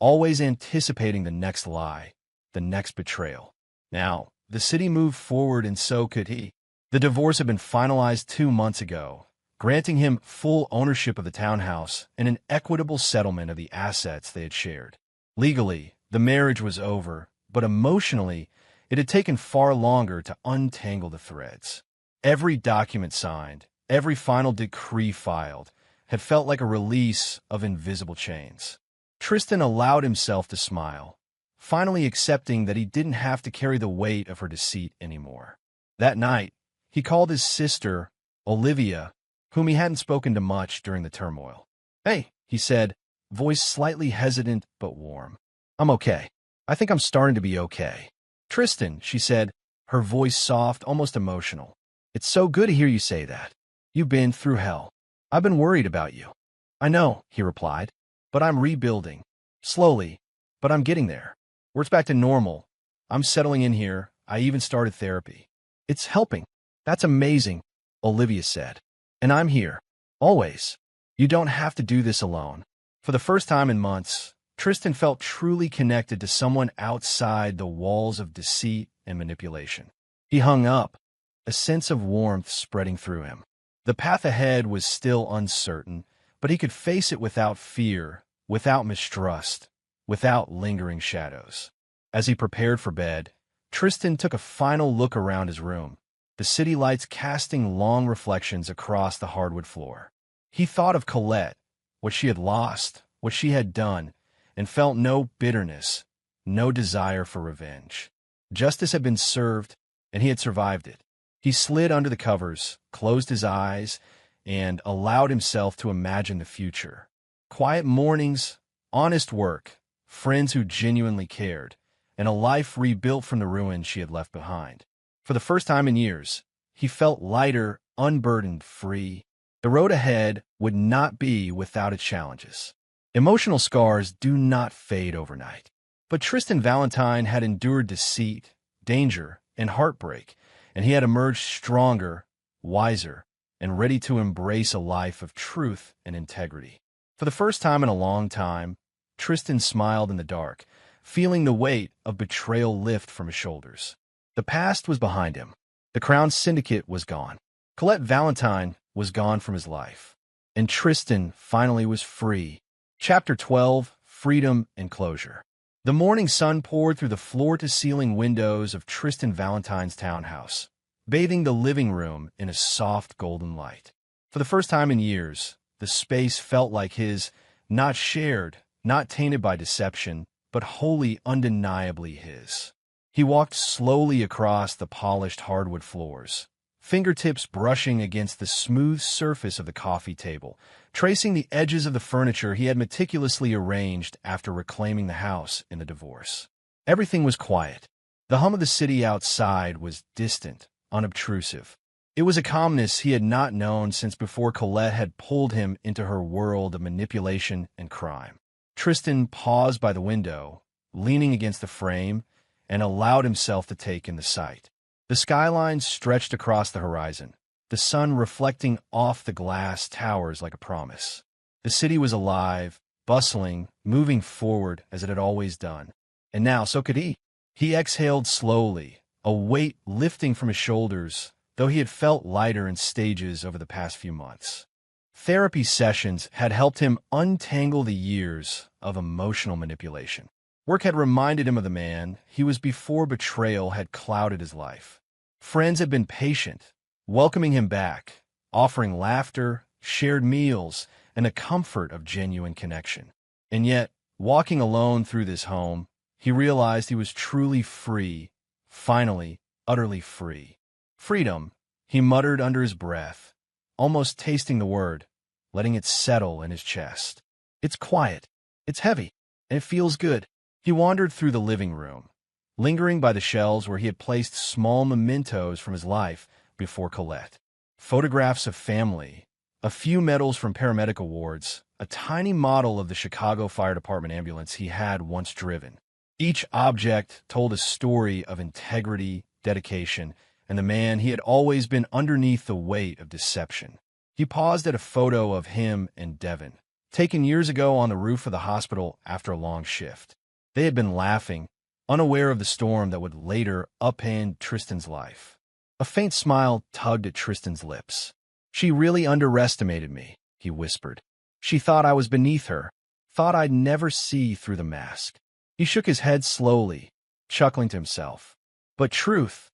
always anticipating the next lie, the next betrayal. Now, the city moved forward and so could he. The divorce had been finalized 2 months ago, granting him full ownership of the townhouse and an equitable settlement of the assets they had shared. Legally, the marriage was over, but emotionally, it had taken far longer to untangle the threads. Every document signed, every final decree filed, had felt like a release of invisible chains. Tristan allowed himself to smile, finally accepting that he didn't have to carry the weight of her deceit anymore. That night, he called his sister, Olivia, whom he hadn't spoken to much during the turmoil. "Hey," he said, voice slightly hesitant but warm. "I'm okay. I think I'm starting to be okay." "Tristan," she said, her voice soft, almost emotional. "It's so good to hear you say that. You've been through hell. I've been worried about you." "I know," he replied, "but I'm rebuilding. Slowly, but I'm getting there. We're back to normal. I'm settling in here. I even started therapy." "It's helping." "That's amazing," Olivia said. "And I'm here. Always. You don't have to do this alone." For the first time in months, Tristan felt truly connected to someone outside the walls of deceit and manipulation. He hung up, a sense of warmth spreading through him. The path ahead was still uncertain, but he could face it without fear, without mistrust, without lingering shadows. As he prepared for bed, Tristan took a final look around his room, the city lights casting long reflections across the hardwood floor. He thought of Colette, what she had lost, what she had done, and felt no bitterness, no desire for revenge. Justice had been served, and he had survived it. He slid under the covers, closed his eyes, and allowed himself to imagine the future. Quiet mornings, honest work, friends who genuinely cared, and a life rebuilt from the ruins she had left behind. For the first time in years, he felt lighter, unburdened, free. The road ahead would not be without its challenges. Emotional scars do not fade overnight. But Tristan Valentine had endured deceit, danger, and heartbreak, and he had emerged stronger, wiser, and ready to embrace a life of truth and integrity. For the first time in a long time, Tristan smiled in the dark, feeling the weight of betrayal lift from his shoulders. The past was behind him. The Crown Syndicate was gone. Colette Valentine was gone from his life. And Tristan finally was free. Chapter 12, Freedom and Closure. The morning sun poured through the floor-to-ceiling windows of Tristan Valentine's townhouse, bathing the living room in a soft golden light. For the first time in years, the space felt like his, not shared, not tainted by deception, but wholly undeniably his. He walked slowly across the polished hardwood floors, fingertips brushing against the smooth surface of the coffee table, tracing the edges of the furniture he had meticulously arranged after reclaiming the house in the divorce. Everything was quiet. The hum of the city outside was distant, unobtrusive. It was a calmness he had not known since before Colette had pulled him into her world of manipulation and crime. Tristan paused by the window, leaning against the frame, and allowed himself to take in the sight. The skyline stretched across the horizon, the sun reflecting off the glass towers like a promise. The city was alive, bustling, moving forward as it had always done. And now so could he. He exhaled slowly, a weight lifting from his shoulders, though he had felt lighter in stages over the past few months. Therapy sessions had helped him untangle the years of emotional manipulation. Work had reminded him of the man he was before betrayal had clouded his life. Friends had been patient, welcoming him back, offering laughter, shared meals, and the comfort of genuine connection. And yet, walking alone through this home, he realized he was truly free, finally, utterly free. Freedom, he muttered under his breath, almost tasting the word, letting it settle in his chest. It's quiet, it's heavy, and it feels good. He wandered through the living room, lingering by the shelves where he had placed small mementos from his life before Colette. Photographs of family, a few medals from Paramedic awards, a tiny model of the Chicago Fire Department ambulance he had once driven. Each object told a story of integrity, dedication, and the man he had always been underneath the weight of deception. He paused at a photo of him and Devin, taken years ago on the roof of the hospital after a long shift. They had been laughing, unaware of the storm that would later upend Tristan's life. A faint smile tugged at Tristan's lips. "She really underestimated me," he whispered. "She thought I was beneath her, thought I'd never see through the mask." He shook his head slowly, chuckling to himself. But truth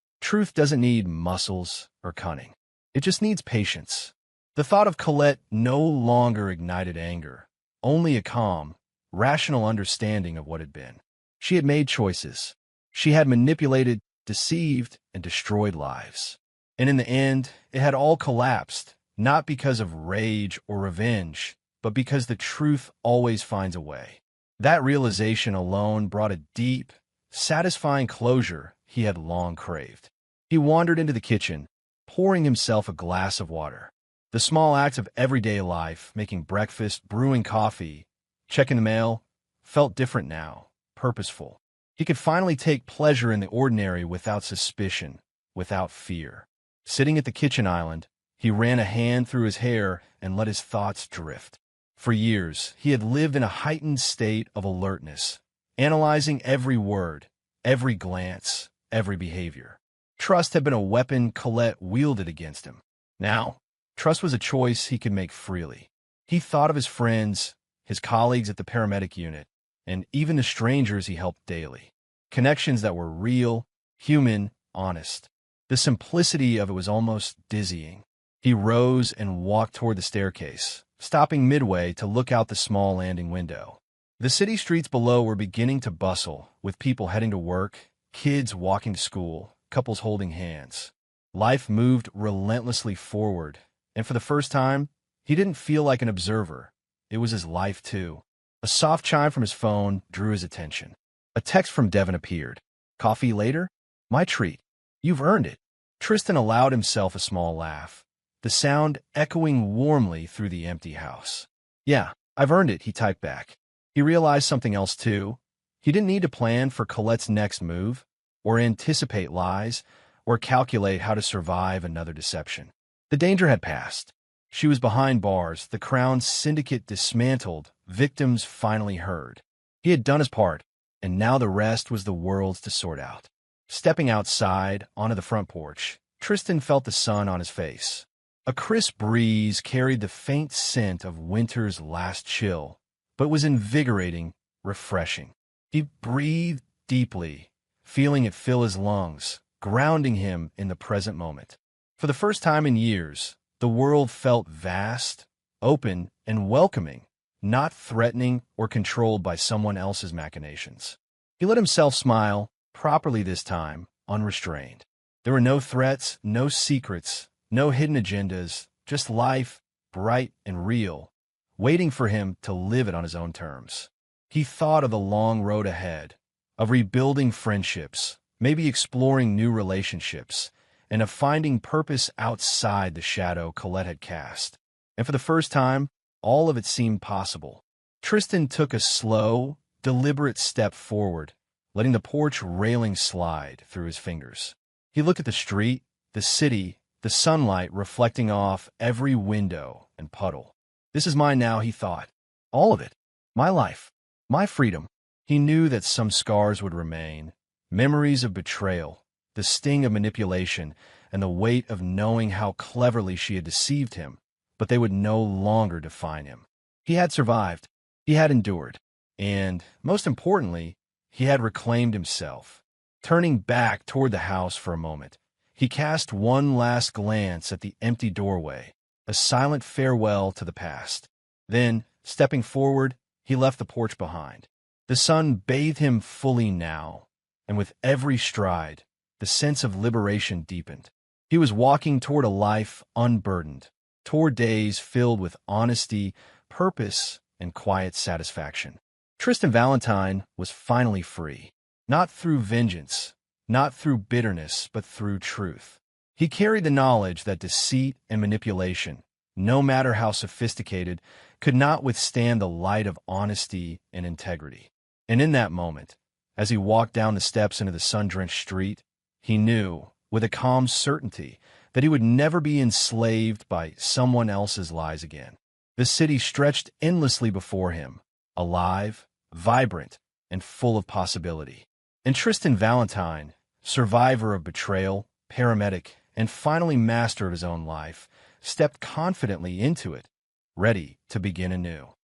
doesn't need muscles or cunning. It just needs patience. The thought of Colette no longer ignited anger, only a calm, rational understanding of what had been. She had made choices. She had manipulated, deceived, and destroyed lives. And in the end, it had all collapsed, not because of rage or revenge, but because the truth always finds a way. That realization alone brought a deep, satisfying closure he had long craved. He wandered into the kitchen, pouring himself a glass of water. The small acts of everyday life, making breakfast, brewing coffee, checking the mail, felt different now, purposeful. He could finally take pleasure in the ordinary without suspicion, without fear. Sitting at the kitchen island, he ran a hand through his hair and let his thoughts drift. For years, he had lived in a heightened state of alertness, analyzing every word, every glance, every behavior. Trust had been a weapon Colette wielded against him. Now, trust was a choice he could make freely. He thought of his friends, his colleagues at the paramedic unit, and even the strangers he helped daily. Connections that were real, human, honest. The simplicity of it was almost dizzying. He rose and walked toward the staircase, stopping midway to look out the small landing window. The city streets below were beginning to bustle, with people heading to work, kids walking to school, couples holding hands. Life moved relentlessly forward, and for the first time, he didn't feel like an observer. It was his life, too. A soft chime from his phone drew his attention. A text from Devin appeared. "Coffee later? My treat. You've earned it." Tristan allowed himself a small laugh, the sound echoing warmly through the empty house. "Yeah, I've earned it," he typed back. He realized something else, too. He didn't need to plan for Colette's next move, or anticipate lies, or calculate how to survive another deception. The danger had passed. She was behind bars, the Crown syndicate dismantled, victims finally heard. He had done his part, and now the rest was the world's to sort out. Stepping outside, onto the front porch, Tristan felt the sun on his face. A crisp breeze carried the faint scent of winter's last chill, but was invigorating, refreshing. He breathed deeply, feeling it fill his lungs, grounding him in the present moment. For the first time in years, the world felt vast, open, and welcoming, not threatening or controlled by someone else's machinations. He let himself smile, properly this time, unrestrained. There were no threats, no secrets, no hidden agendas, just life, bright and real, waiting for him to live it on his own terms. He thought of the long road ahead, of rebuilding friendships, maybe exploring new relationships, and of finding purpose outside the shadow Colette had cast. And for the first time, all of it seemed possible. Tristan took a slow, deliberate step forward, letting the porch railing slide through his fingers. He looked at the street, the city, the sunlight reflecting off every window and puddle. This is mine now, he thought. All of it. My life. My freedom. He knew that some scars would remain, memories of betrayal, the sting of manipulation, and the weight of knowing how cleverly she had deceived him, but they would no longer define him. He had survived. He had endured. And, most importantly, he had reclaimed himself. Turning back toward the house for a moment, he cast one last glance at the empty doorway, a silent farewell to the past. Then, stepping forward, he left the porch behind. The sun bathed him fully now, and with every stride, the sense of liberation deepened. He was walking toward a life unburdened, toward days filled with honesty, purpose, and quiet satisfaction. Tristan Valentine was finally free, not through vengeance, not through bitterness, but through truth. He carried the knowledge that deceit and manipulation, no matter how sophisticated, could not withstand the light of honesty and integrity. And in that moment, as he walked down the steps into the sun-drenched street, he knew, with a calm certainty, that he would never be enslaved by someone else's lies again. The city stretched endlessly before him, alive, vibrant, and full of possibility. And Tristan Valentine, survivor of betrayal, paramedic, and finally master of his own life, stepped confidently into it, ready to begin anew.